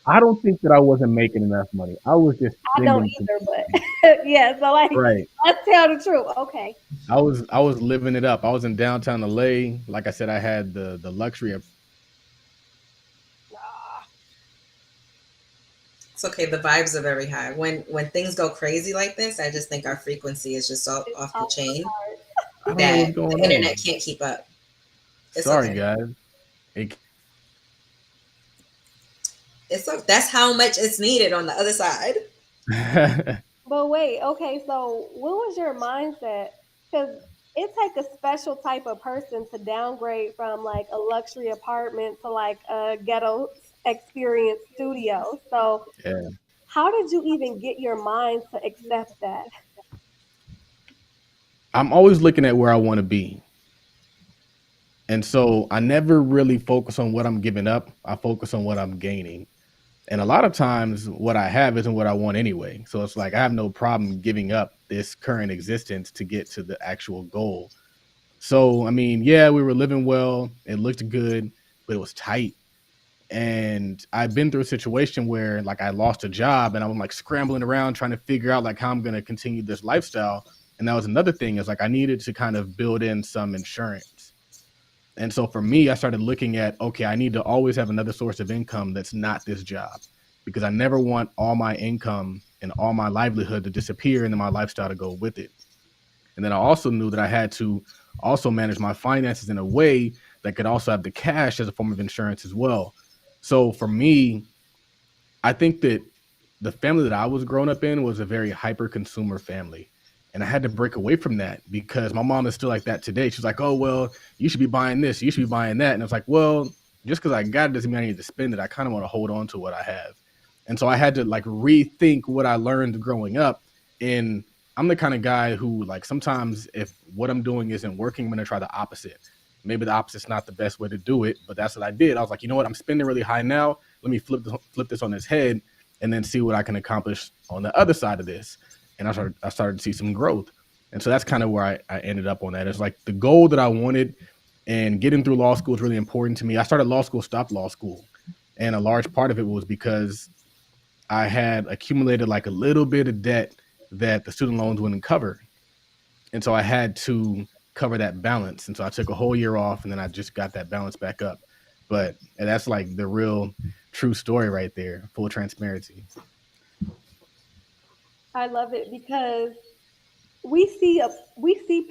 I don't think that I wasn't making enough money. I was just I don't spending too either, much. but yeah. So like, Right. let's tell the truth. Okay. I was living it up. I was in downtown LA. Like I said, I had the luxury of Ah, It's okay. The vibes are very high. When things go crazy like this, I just think our frequency is just so it's off the off the chain chart. I don't know that what's going the internet on. can't keep up. It's Sorry, okay. guys. It, That's how much it's needed on the other side. But wait, okay, so what was your mindset? Because it takes a special type of person to downgrade from like a luxury apartment to like a ghetto experience studio. So yeah. how did you even get your mind to accept that? I'm always looking at where I want to be. And so I never really focus on what I'm giving up. I focus on what I'm gaining. And a lot of times what I have isn't what I want anyway. So it's like I have no problem giving up this current existence to get to the actual goal. So I mean, yeah, we were living well, it looked good, but it was tight. And I've been through a situation where like I lost a job and I'm like scrambling around trying to figure out like how I'm gonna continue this lifestyle. And that was another thing is like I needed to kind of build in some insurance. And so for me, I started looking at, okay, I need to always have another source of income that's not this job because I never want all my income and all my livelihood to disappear and then my lifestyle to go with it. And then I also knew that I had to also manage my finances in a way that could also have the cash as a form of insurance as well. So for me, I think that the family that I was growing up in was a very hyper consumer family. And I had to break away from that because my mom is still like that today. She's like, oh, well, you should be buying this, you should be buying that. And I was like, well, just because I got it doesn't mean I need to spend it. I kind of want to hold on to what I have. And so I had to like rethink what I learned growing up. And I'm the kind of guy who, like, sometimes if what I'm doing isn't working, I'm going to try the opposite. Maybe the opposite's not the best way to do it, but that's what I did. I was like, you know what? I'm spending really high now. Let me flip this on its head and then see what I can accomplish on the other side of this. And I started to see some growth. And so that's kind of where I ended up on that. It's like the goal that I wanted and getting through law school is really important to me. I started law school, stopped law school. And a large part of it was because I had accumulated like a little bit of debt that the student loans wouldn't cover. And so I had to cover that balance. And so I took a whole year off and then I just got that balance back up. But and that's like the real true story right there, full transparency. I love it because we see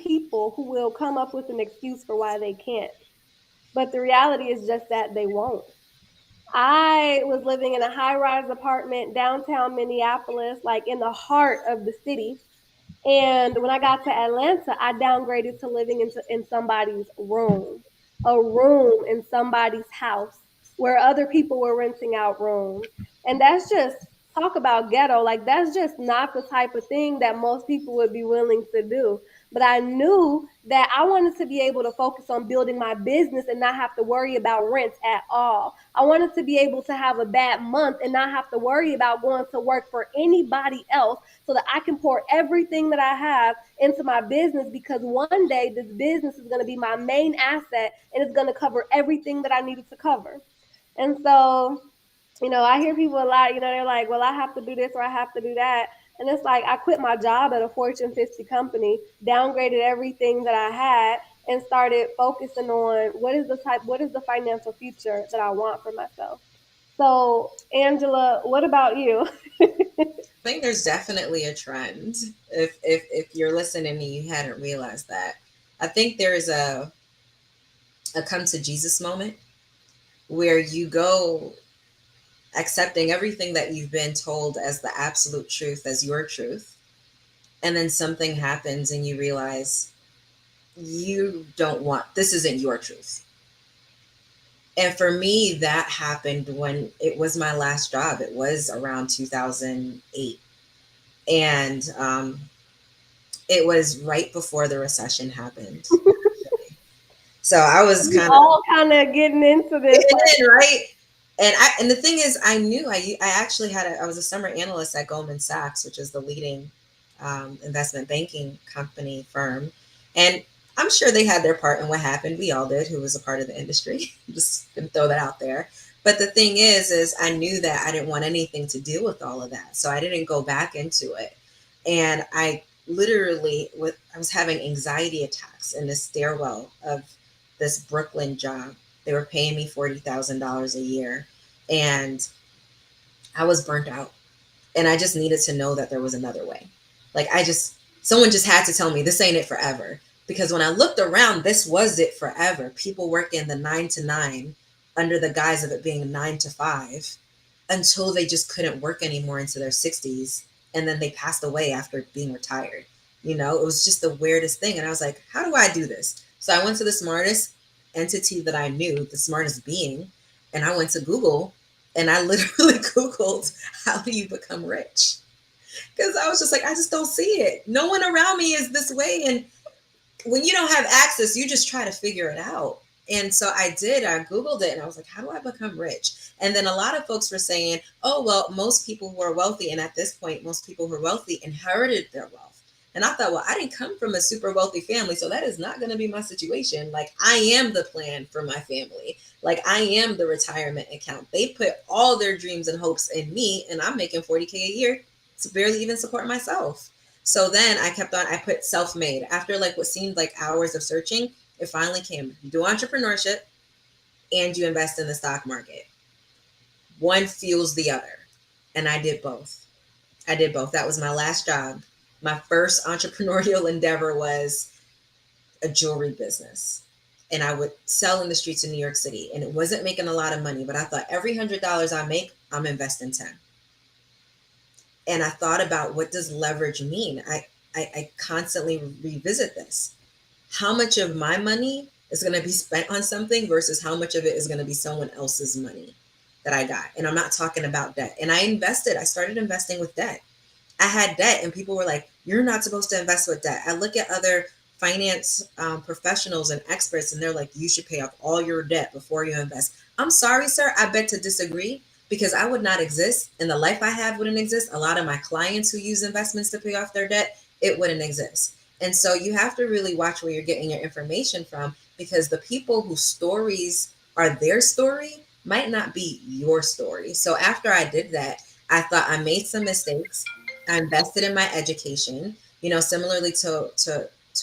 people who will come up with an excuse for why they can't. But the reality is just that they won't. I was living in a high rise apartment downtown Minneapolis, like in the heart of the city. And when I got to Atlanta, I downgraded to living in somebody's room, a room in somebody's house where other people were renting out rooms. And that's just talk about ghetto. Like that's just not the type of thing that most people would be willing to do. But I knew that I wanted to be able to focus on building my business and not have to worry about rent at all. I wanted to be able to have a bad month and not have to worry about going to work for anybody else so that I can pour everything that I have into my business because one day this business is going to be my main asset and it's going to cover everything that I needed to cover. And so, I hear people a lot, they're like, well, I have to do this or I have to do that. And it's like, I quit my job at a Fortune 50 company, downgraded everything that I had, and started focusing on what is the financial future that I want for myself. So, Angela, what about you? I think there's definitely a trend. If you're listening and you hadn't realized that, I think there is a come to Jesus moment where you go accepting everything that you've been told as the absolute truth, as your truth, and then something happens and you realize you don't want, this isn't your truth. And for me, that happened when it was my last job. It was around 2008. And it was right before the recession happened. So I was We kind of all kind of getting into this. right. And the thing is, I knew I actually I was a summer analyst at Goldman Sachs, which is the leading investment banking company firm, and I'm sure they had their part in what happened. We all did, who was a part of the industry. Just gonna throw that out there. But the thing is I knew that I didn't want anything to do with all of that, so I didn't go back into it. And I literally, I was having anxiety attacks in the stairwell of this Brooklyn job. They were paying me $40,000 a year, and I was burnt out. And I just needed to know that there was another way. Like someone just had to tell me this ain't it forever. Because when I looked around, this was it forever. People working the 9 to 9 under the guise of it being 9 to 5 until they just couldn't work anymore into their 60s. And then they passed away after being retired. You know, it was just the weirdest thing. And I was like, how do I do this? So I went to the smartest entity that I knew, the smartest being, and I went to Google and I literally Googled, how do you become rich? Because I was just like, I just don't see it. No one around me is this way. And when you don't have access, you just try to figure it out. And so I did. I Googled it and I was like, how do I become rich? And then a lot of folks were saying, oh, well, most people who are wealthy, and at this point, most people who are wealthy inherited their wealth. And I thought, well, I didn't come from a super wealthy family, so that is not going to be my situation. Like, I am the plan for my family. Like, I am the retirement account. They put all their dreams and hopes in me, and I'm making $40K a year to barely even support myself. So then I kept on, I put self-made. After like what seemed like hours of searching, it finally came. You do entrepreneurship and you invest in the stock market. One fuels the other. And I did both. That was my last job. My first entrepreneurial endeavor was a jewelry business. And I would sell in the streets of New York City. And it wasn't making a lot of money, but I thought every $100 I make, I'm investing 10. And I thought about, what does leverage mean? I constantly revisit this. How much of my money is going to be spent on something versus how much of it is going to be someone else's money that I got? And I'm not talking about debt. And I started investing with debt. I had debt and people were like, you're not supposed to invest with debt. I look at other finance professionals and experts and they're like, you should pay off all your debt before you invest. I'm sorry, sir. I beg to disagree, because I would not exist and the life I have wouldn't exist. A lot of my clients who use investments to pay off their debt, it wouldn't exist. And so you have to really watch where you're getting your information from, because the people whose stories are their story might not be your story. So after I did that, I thought, I made some mistakes. I invested in my education, similarly to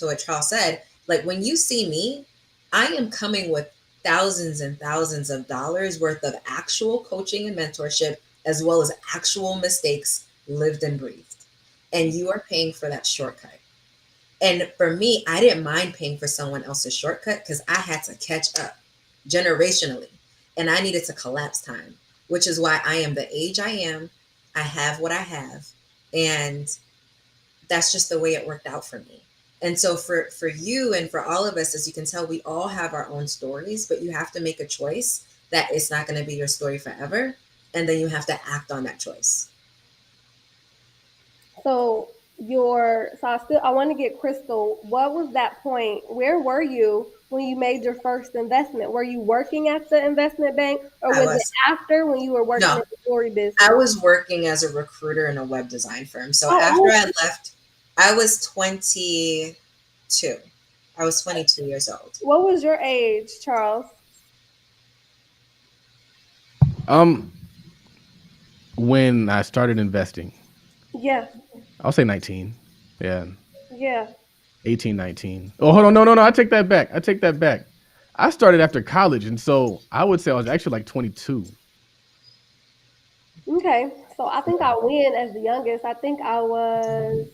what Charles said. Like, when you see me, I am coming with thousands and thousands of dollars worth of actual coaching and mentorship, as well as actual mistakes lived and breathed. And you are paying for that shortcut. And for me, I didn't mind paying for someone else's shortcut because I had to catch up generationally and I needed to collapse time, which is why I am the age I am. I have what I have. And that's just the way it worked out for me. And so for you and for all of us, as you can tell, we all have our own stories, but you have to make a choice that it's not going to be your story forever. And then you have to act on that choice. So I want to get Crystal, what was that point? Where were you when you made your first investment? Were you working at the investment bank, or was it after, when you were working in the jewelry business? I was working as a recruiter in a web design firm. So after I left, I was 22. I was 22 years old. What was your age, Charles? When I started investing. Yeah. I'll say 19. Yeah. Yeah. 18, 19. Oh, hold on. No. I take that back. I started after college, and so I would say I was actually like 22. Okay. So I think I win as the youngest. I think I was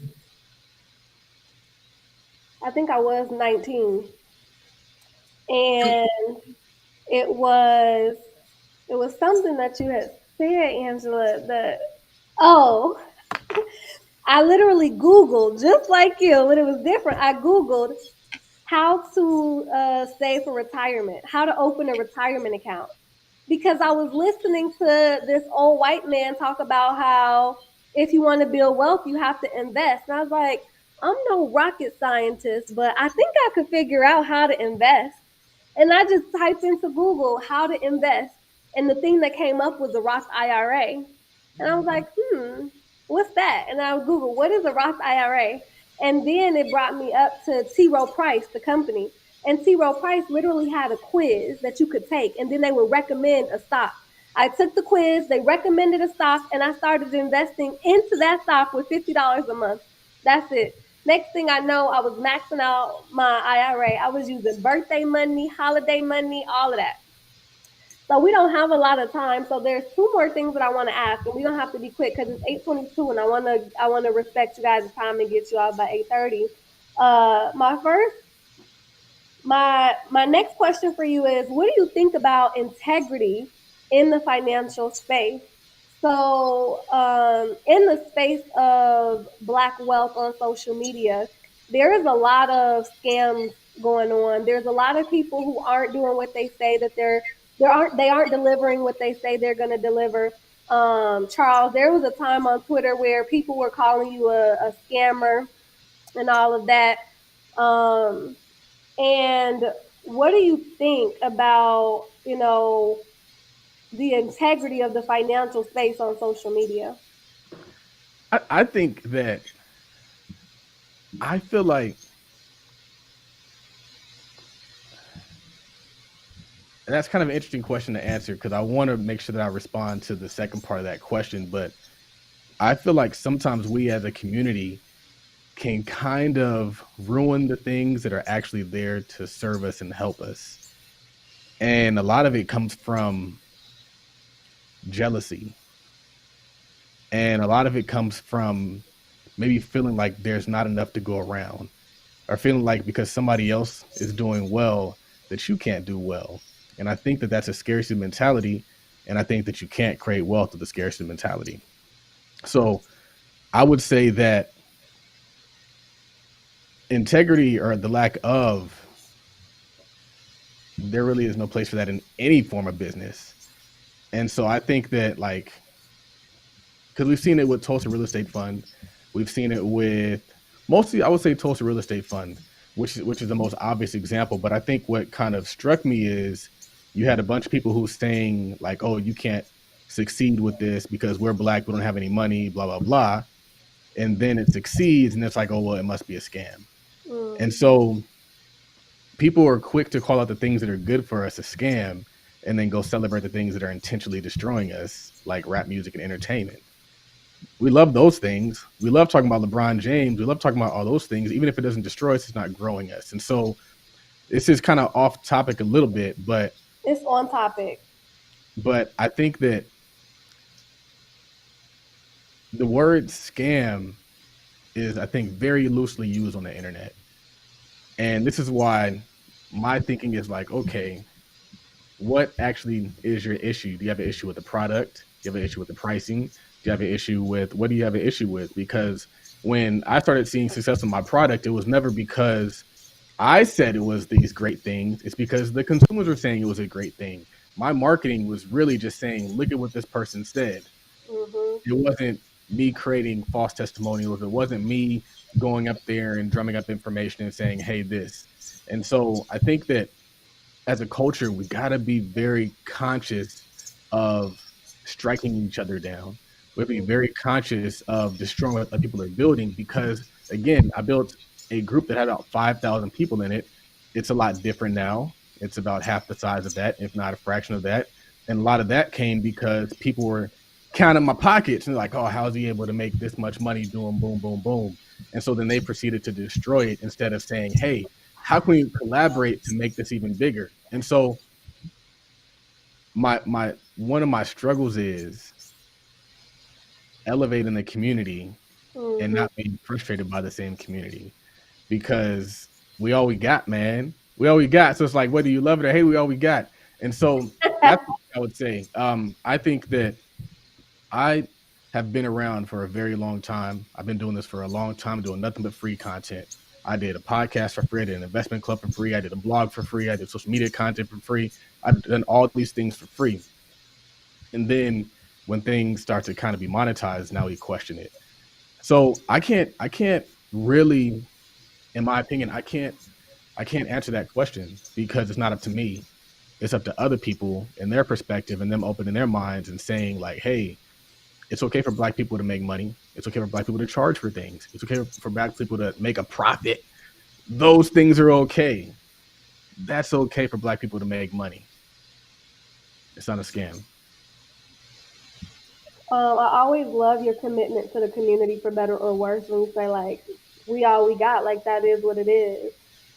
19. And it was something that you had said, Angela, I literally Googled, just like you, but it was different. I Googled how to save for retirement, how to open a retirement account. Because I was listening to this old white man talk about how if you want to build wealth, you have to invest. And I was like, I'm no rocket scientist, but I think I could figure out how to invest. And I just typed into Google how to invest. And the thing that came up was a Roth IRA. And I was like, what's that? And I would Google, what is a Roth IRA? And then it brought me up to T. Rowe Price, the company. And T. Rowe Price literally had a quiz that you could take, and then they would recommend a stock. I took the quiz, they recommended a stock, and I started investing into that stock with $50 a month. That's it. Next thing I know, I was maxing out my IRA. I was using birthday money, holiday money, all of that. So we don't have a lot of time. So there's two more things that I want to ask, and we don't have to be quick because it's 8:22, and I want to respect you guys' time and get you out by 8:30. My first, my next question for you is, what do you think about integrity in the financial space? So, in the space of Black wealth on social media, there is a lot of scams going on. There's a lot of people who aren't doing what they say that they aren't delivering what they say they're going to deliver. Charles, there was a time on Twitter where people were calling you a scammer and all of that. Um, and what do you think about the integrity of the financial space on social media? I think that I feel like and that's kind of an interesting question to answer because I want to make sure that I respond to the second part of that question. But I feel like sometimes we as a community can kind of ruin the things that are actually there to serve us and help us. And a lot of it comes from jealousy. And a lot of it comes from maybe feeling like there's not enough to go around, or feeling like because somebody else is doing well, that you can't do well. And I think that that's a scarcity mentality. And I think that you can't create wealth with a scarcity mentality. So I would say that integrity or the lack of, there really is no place for that in any form of business. And so I think that, like, because we've seen it with Tulsa Real Estate Fund, we've seen it with mostly, I would say, Tulsa Real Estate Fund, which is the most obvious example. But I think what kind of struck me is you had a bunch of people who saying like, "Oh, you can't succeed with this because we're Black, we don't have any money, blah blah blah," and then it succeeds, and it's like, "Oh, well, it must be a scam." And so people are quick to call out the things that are good for us a scam, and then go celebrate the things that are intentionally destroying us, like rap music and entertainment. We love those things. We love talking about LeBron James. We love talking about all those things. Even if it doesn't destroy us, it's not growing us. And so this is kind of off topic a little bit, but It's on topic. I think that the word scam is, I think, very loosely used on the internet. And this is why my thinking is like, okay, what actually is your issue? Do you have an issue with the product? Do you have an issue with the pricing? Do you have an issue with, what do you have an issue with? Because when I started seeing success in my product, it was never because I said it was these great things. It's because the consumers were saying it was a great thing. My marketing was really just saying, look at what this person said. It wasn't me creating false testimonials. It wasn't me going up there and drumming up information and saying, hey, this. And so I think that as a culture, we got to be very conscious of striking each other down. We have to be very conscious of destroying what other people are building, because, again, I built a group that had about 5,000 people in it. It's a lot different now. It's about half the size of that, if not a fraction of that. And a lot of that came because people were counting my pockets and like, oh, how's he able to make this much money doing boom, boom, boom? And so then they proceeded to destroy it instead of saying, hey, how can we collaborate to make this even bigger? And so my one of my struggles is elevating the community and not being frustrated by the same community, because we all we got, man. We all we got. So it's like, whether you love it or hate, we all we got. And so that's what I would say. I think that I have been around for a very long time. I've been doing this for a long time, doing nothing but free content. I did a podcast for free. I did an investment club for free. I did a blog for free. I did social media content for free. I've done all these things for free. And then when things start to kind of be monetized, now we question it. So I can't really, in my opinion, I can't answer that question because it's not up to me. It's up to other people and their perspective and them opening their minds and saying like, hey, it's okay for Black people to make money. It's okay for Black people to charge for things. It's okay for Black people to make a profit. Those things are okay. That's okay for Black people to make money. It's not a scam. I always love your commitment to the community, for better or worse, when you say like we all we got, like that is what it is.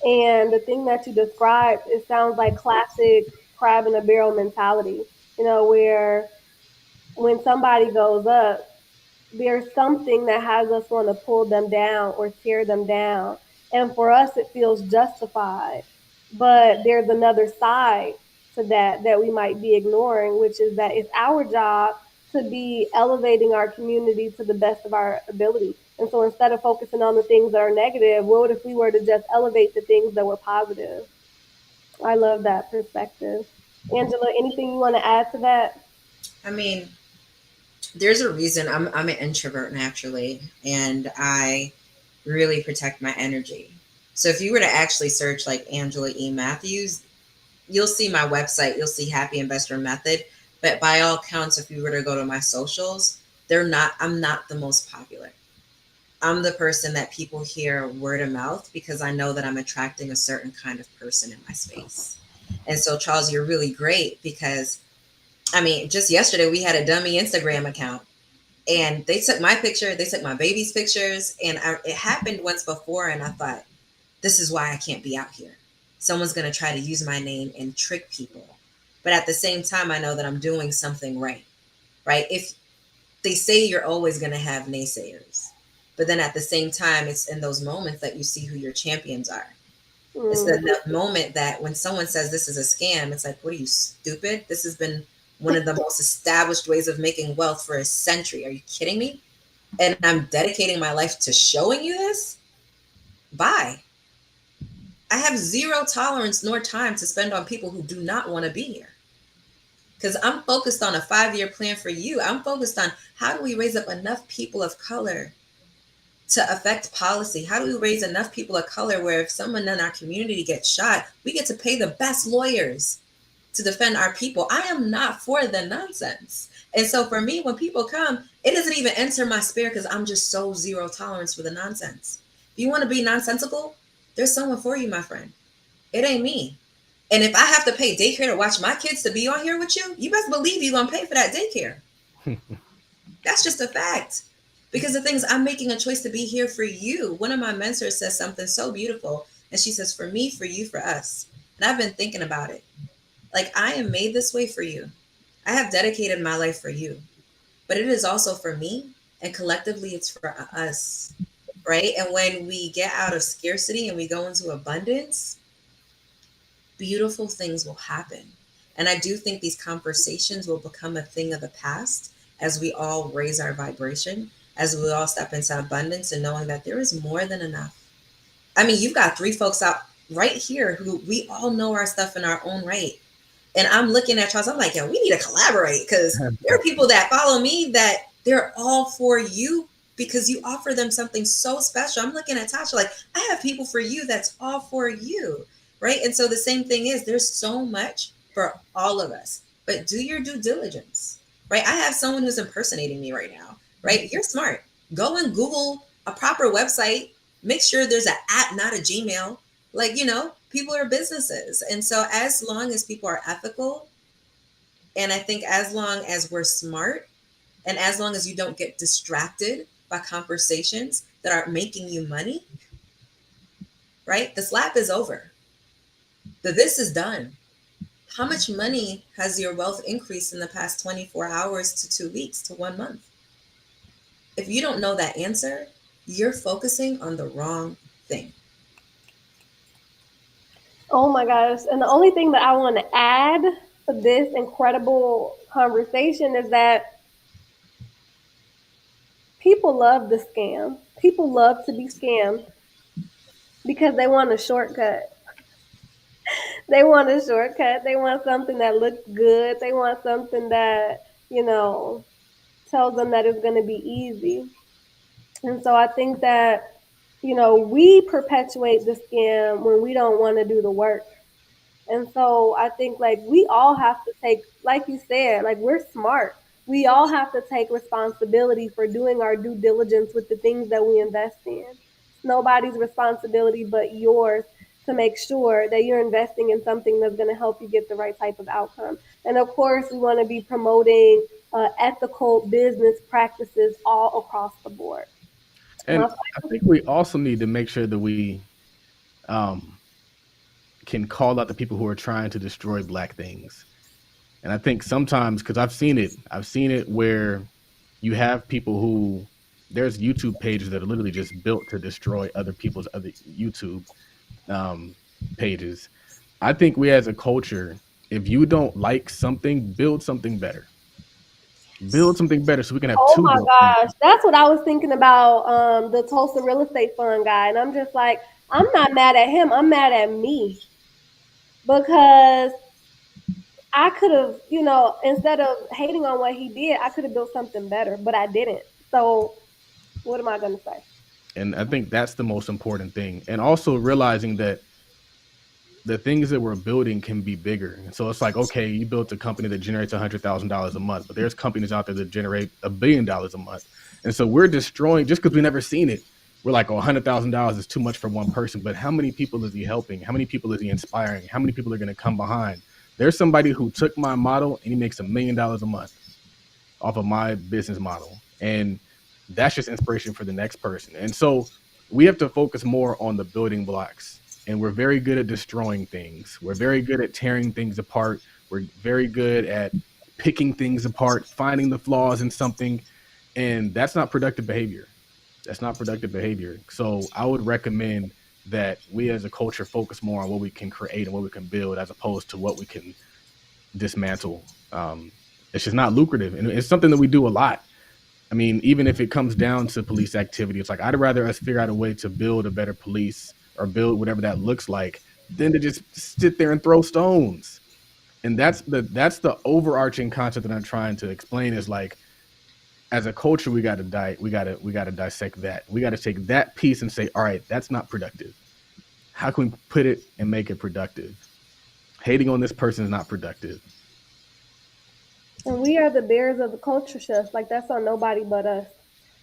And the thing that you described, it sounds like classic crab in a barrel mentality. Where when somebody goes up, there's something that has us want to pull them down or tear them down. And for us, it feels justified. But there's another side to that we might be ignoring, which is that it's our job to be elevating our community to the best of our ability. And so instead of focusing on the things that are negative, what if we were to just elevate the things that were positive? I love that perspective. Angela, anything you want to add to that? I mean, there's a reason I'm an introvert naturally, and I really protect my energy. So if you were to actually search like Angela E. Matthews, you'll see my website, you'll see Happy Investor Method. But by all counts, if you were to go to my socials, I'm not the most popular. I'm the person that people hear word of mouth because I know that I'm attracting a certain kind of person in my space. And so, Charles, you're really great because, I mean, just yesterday we had a dummy Instagram account and they took my picture, they took my baby's pictures, and it happened once before. And I thought, this is why I can't be out here. Someone's going to try to use my name and trick people. But at the same time, I know that I'm doing something right, right? If they say you're always going to have naysayers, but then at the same time, it's in those moments that you see who your champions are. It's the moment that when someone says this is a scam, it's like, what are you, stupid? This has been one of the most established ways of making wealth for a century. Are you kidding me? And I'm dedicating my life to showing you this? Bye. I have zero tolerance nor time to spend on people who do not want to be here. Because I'm focused on a 5-year plan for you. I'm focused on how do we raise up enough people of color to affect policy? How do we raise enough people of color where if someone in our community gets shot, we get to pay the best lawyers to defend our people? I am not for the nonsense. And so for me, when people come, it doesn't even enter my spirit because I'm just so zero tolerance for the nonsense. If you want to be nonsensical, there's someone for you, my friend. It ain't me. And if I have to pay daycare to watch my kids to be on here with you, you best believe you're going to pay for that daycare. That's just a fact. Because the thing is, I'm making a choice to be here for you. One of my mentors says something so beautiful. And she says, for me, for you, for us. And I've been thinking about it. Like, I am made this way for you. I have dedicated my life for you. But it is also for me. And collectively, it's for us. Right? And when we get out of scarcity and we go into abundance, beautiful things will happen. And I do think these conversations will become a thing of the past as we all raise our vibration, as we all step into abundance and knowing that there is more than enough. I mean, you've got 3 folks out right here who we all know our stuff in our own right. And I'm looking at Charles, I'm like, yo, we need to collaborate because there are people that follow me that they're all for you because you offer them something so special. I'm looking at Tasha like, I have people for you that's all for you. Right. And so the same thing is there's so much for all of us, but do your due diligence. Right. I have someone who's impersonating me right now. Right. You're smart. Go and Google a proper website. Make sure there's an @ not a Gmail. Like, people are businesses. And so as long as people are ethical, and I think as long as we're smart, and as long as you don't get distracted by conversations that aren't making you money, right? The slap is over. This is done. How much money has your wealth increased in the past 24 hours to 2 weeks to 1 month? If you don't know that answer, you're focusing on the wrong thing. Oh my gosh. And the only thing that I want to add to this incredible conversation is that People love the scam. People love to be scammed because they want a shortcut. They want a shortcut. They want something that looks good. They want something that, tells them that it's going to be easy. And so I think that, we perpetuate the scam when we don't want to do the work. And so I think like we all have to take, like you said, like we're smart. We all have to take responsibility for doing our due diligence with the things that we invest in. It's nobody's responsibility but yours to make sure that you're investing in something that's going to help you get the right type of outcome. And of course, we want to be promoting ethical business practices all across the board. And I think we also need to make sure that we um, can call out the people who are trying to destroy black things. And I think sometimes, because I've seen it where you have people who, there's YouTube pages that are literally just built to destroy other people's other YouTube um, pages. I think we as a culture, if you don't like something, build something better. Build something better so we can have Oh two my dope gosh, things. that's what I was thinking about the Tulsa real estate fund guy, and I'm just like, I'm not mad at him. I'm mad at me because I could have, instead of hating on what he did, I could have built something better, but I didn't. So what am I gonna say? And I think that's the most important thing. And also realizing that the things that we're building can be bigger. And so it's like, okay, you built a company that generates $100,000 a month, but there's companies out there that generate $1 billion a month. And so we're destroying just because we never seen it. We're like, oh, $100,000 is too much for one person. But how many people is he helping? How many people is he inspiring? How many people are going to come behind? There's somebody who took my model and he makes $1 million a month off of my business model. And that's just inspiration for the next person. And so we have to focus more on the building blocks. And we're very good at destroying things. We're very good at tearing things apart. We're very good at picking things apart, finding the flaws in something. And that's not productive behavior. That's not productive behavior. So I would recommend that we as a culture focus more on what we can create and what we can build as opposed to what we can dismantle. It's just not lucrative. And it's something that we do a lot. I mean, even if it comes down to police activity, it's like I'd rather us figure out a way to build a better police or build whatever that looks like than to just sit there and throw stones. And that's the overarching concept that I'm trying to explain is like as a culture we got to dissect that. We got to take that piece and say, all right, that's not productive. How can we put it and make it productive? Hating on this person is not productive. And we are the bearers of the culture shift. Like that's on nobody but us.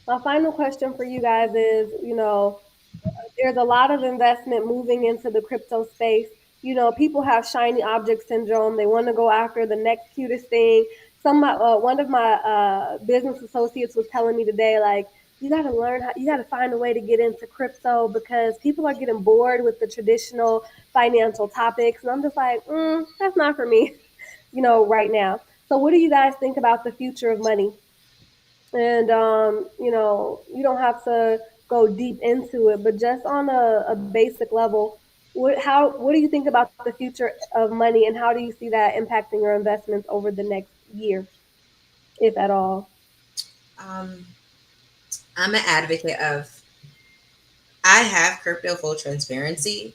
My final question for you guys is, there's a lot of investment moving into the crypto space. People have shiny object syndrome. They want to go after the next cutest thing. One of my business associates was telling me today, like, you got to learn how, you got to find a way to get into crypto because people are getting bored with the traditional financial topics. And I'm just like, that's not for me, right now. So, what do you guys think about the future of money? And you don't have to go deep into it, but just on a basic level, what do you think about the future of money, and how do you see that impacting your investments over the next year, if at all? Um, I'm an advocate of, I have crypto full transparency,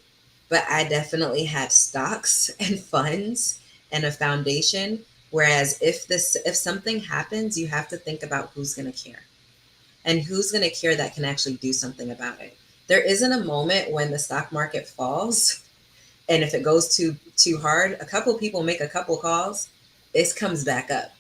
but I definitely have stocks and funds and a foundation. Whereas if something happens, you have to think about who's going to care and who's going to care that can actually do something about it. There isn't a moment when the stock market falls, and if it goes too hard, a couple people make a couple calls, it comes back up.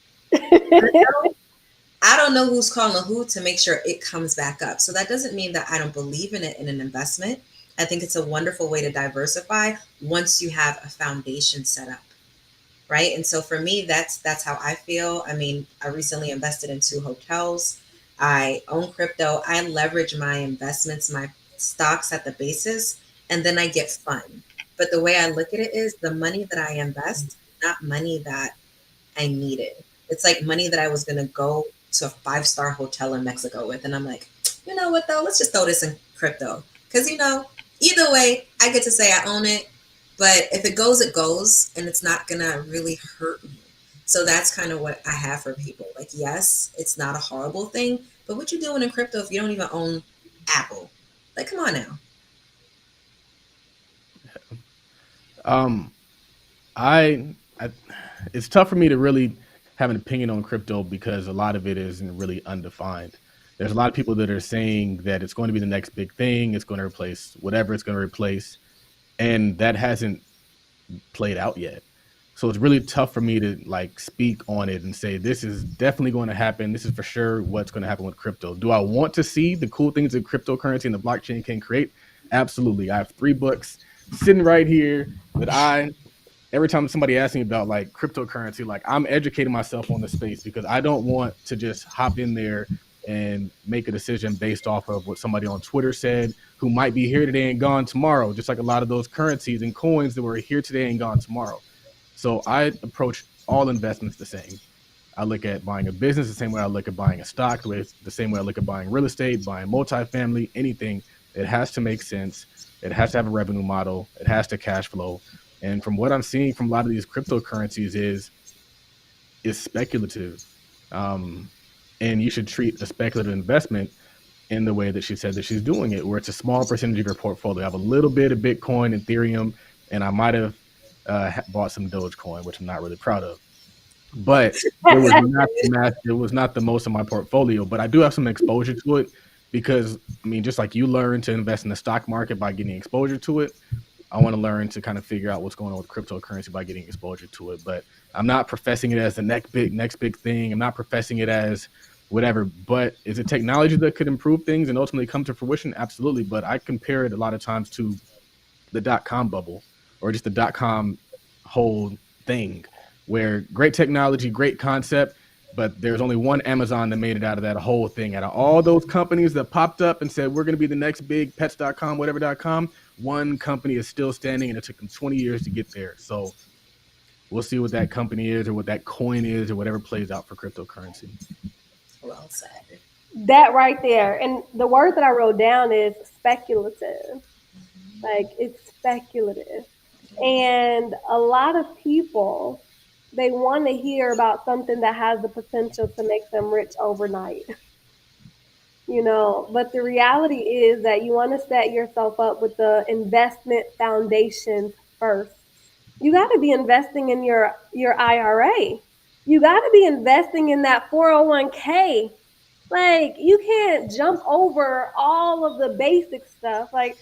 I don't know who's calling who to make sure it comes back up. So that doesn't mean that I don't believe in it in an investment. I think it's a wonderful way to diversify once you have a foundation set up, right? And so for me, that's how I feel. I mean, I recently invested in 2 hotels. I own crypto. I leverage my investments, my stocks at the basis, and then I get fun. But the way I look at it is the money that I invest, not money that I needed. It's like money that I was going to go to a 5-star hotel in Mexico with. And I'm like, you know what, though? Let's just throw this in crypto. Because, either way, I get to say I own it. But if it goes, it goes. And it's not going to really hurt me. So that's kind of what I have for people. Like, yes, it's not a horrible thing, But what you doing in crypto if you don't even own Apple? Like, come on now. I it's tough for me to really have an opinion on crypto because a lot of it isn't really undefined. There's a lot of people that are saying that it's going to be the next big thing. It's going to replace whatever it's going to replace, and that hasn't played out yet. So it's really tough for me to like speak on it and say this is definitely going to happen. This is for sure what's going to happen with crypto. Do I want to see the cool things that cryptocurrency and the blockchain can create? Absolutely. I have 3 books sitting right here that every time somebody asks me about like cryptocurrency, like I'm educating myself on the space because I don't want to just hop in there and make a decision based off of what somebody on Twitter said who might be here today and gone tomorrow, just like a lot of those currencies and coins that were here today and gone tomorrow. So I approach all investments the same. I look at buying a business the same way I look at buying a stock, the same way I look at buying real estate, buying multifamily, anything. It has to make sense. It has to have a revenue model. It has to cash flow. And from what I'm seeing from a lot of these cryptocurrencies is speculative. And you should treat a speculative investment in the way that she said that she's doing it, where it's a small percentage of your portfolio. I have a little bit of Bitcoin, Ethereum, and I might have bought some Dogecoin, which I'm not really proud of. But it was not the most of my portfolio. But I do have some exposure to it because, I mean, just like you learn to invest in the stock market by getting exposure to it, I want to learn to kind of figure out what's going on with cryptocurrency by getting exposure to it. But I'm not professing it as the next big thing. I'm not professing it as whatever. But is it technology that could improve things and ultimately come to fruition? Absolutely. But I compare it a lot of times to the .com bubble or just the .com whole thing, where great technology, great concept, but there's only one Amazon that made it out of that whole thing. Out of all those companies that popped up and said, we're going to be the next big pets.com, whatever.com, one company is still standing and it took them 20 years to get there. So we'll see what that company is or what that coin is or whatever plays out for cryptocurrency. Well said. That right there. And the word that I wrote down is speculative. Like, it's speculative. And a lot of people, they want to hear about something that has the potential to make them rich overnight. You know, but the reality is that you want to set yourself up with the investment foundation first. You got to be investing in your IRA. You got to be investing in that 401k. Like, you can't jump over all of the basic stuff. Like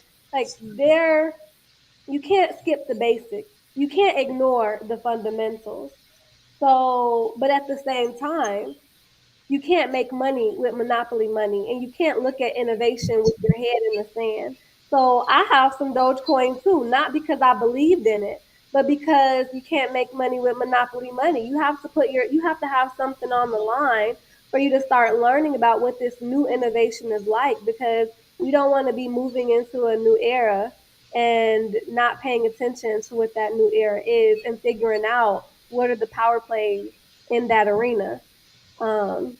you can't skip the basics. You can't ignore the fundamentals. So, but at the same time, you can't make money with monopoly money, and you can't look at innovation with your head in the sand. So I have some Dogecoin too, not because I believed in it, but because you can't make money with monopoly money. You have to have something on the line for you to start learning about what this new innovation is like, because we don't want to be moving into a new era and not paying attention to what that new era is and figuring out what are the power plays in that arena. Um,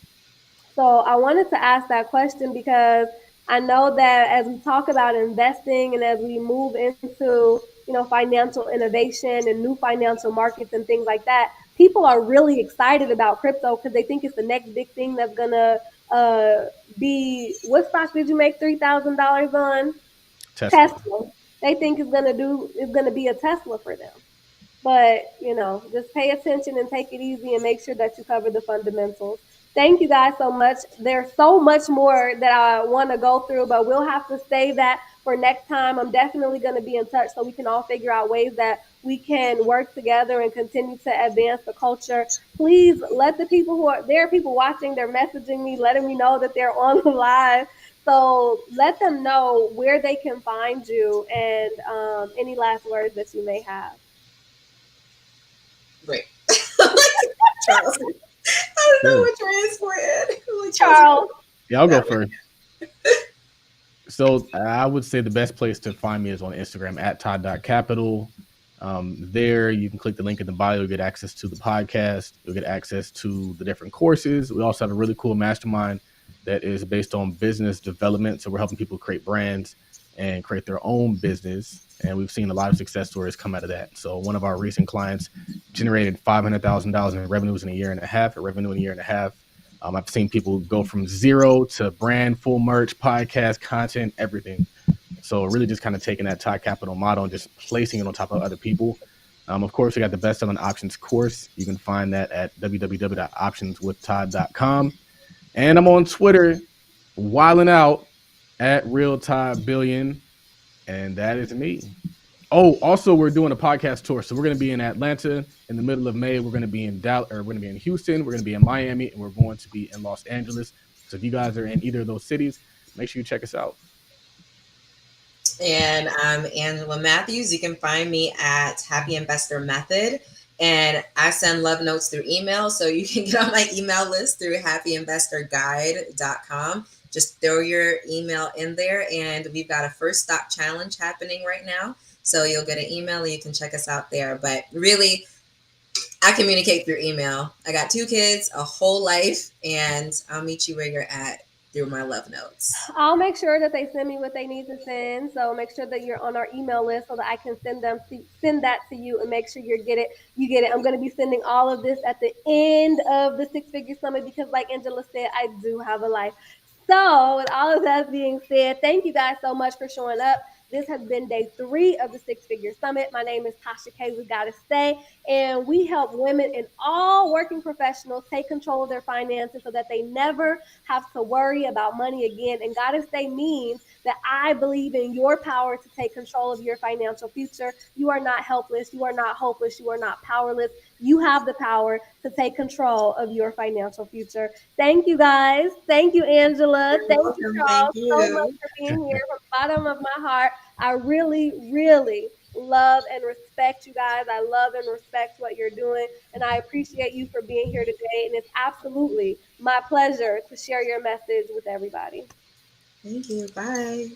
so I wanted to ask that question because I know that as we talk about investing and as we move into, financial innovation and new financial markets and things like that, people are really excited about crypto because they think it's the next big thing that's gonna be. What stock did you make $3,000 on? Tesla. They think it's gonna be a Tesla for them. But, just pay attention and take it easy and make sure that you cover the fundamentals. Thank you guys so much. There's so much more that I want to go through, but we'll have to save that for next time. I'm definitely going to be in touch so we can all figure out ways that we can work together and continue to advance the culture. Please let the people there are people watching, they're messaging me, letting me know that they're on the live. So let them know where they can find you and any last words that you may have. Great. Charles. I don't know which transport. Charles. Yeah, I'll go first. So I would say the best place to find me is on Instagram at Todd.capital. There you can click the link in the bio, you'll get access to the podcast, you'll get access to the different courses. We also have a really cool mastermind that is based on business development. So we're helping people create brands and create their own business. And we've seen a lot of success stories come out of that. So one of our recent clients generated $500,000 in revenues in a year and a half. I've seen people go from zero to brand, full merch, podcast, content, everything. So really just kind of taking that Tide Capital model and just placing it on top of other people. Of course, we got the best-selling options course. You can find that at www.optionswithtide.com. And I'm on Twitter, wilding out at Real Tide Billion. And that is me. Oh, also, we're doing a podcast tour. So we're going to be in Atlanta in the middle of May. We're going to be in Dallas, or we're going to be in Houston. We're going to be in Miami, and we're going to be in Los Angeles. So if you guys are in either of those cities, make sure you check us out. And I'm Angela Matthews. You can find me at Happy Investor Method. And I send love notes through email. So you can get on my email list through happyinvestorguide.com. Just throw your email in there. And we've got a first stock challenge happening right now. So you'll get an email and you can check us out there. But really, I communicate through email. I got 2 kids, a whole life, and I'll meet you where you're at through my love notes. I'll make sure that they send me what they need to send. So make sure that you're on our email list so that I can send that to you and make sure you get it. I'm going to be sending all of this at the end of the Six Figure Summit because, like Angela said, I do have a life. So with all of that being said, thank you guys so much for showing up. This has been day 3 of the Six Figure Summit. My name is Tasha K. We Gotta Stay. And we help women and all working professionals take control of their finances so that they never have to worry about money again. And Gotta Stay means that I believe in your power to take control of your financial future. You are not helpless. You are not hopeless. You are not powerless. You have the power to take control of your financial future. Thank you, guys. Thank you, Angela. Thank you, Charles, so much for being here from the bottom of my heart. I really, really love and respect you guys. I love and respect what you're doing. And I appreciate you for being here today. And it's absolutely my pleasure to share your message with everybody. Thank you. Bye.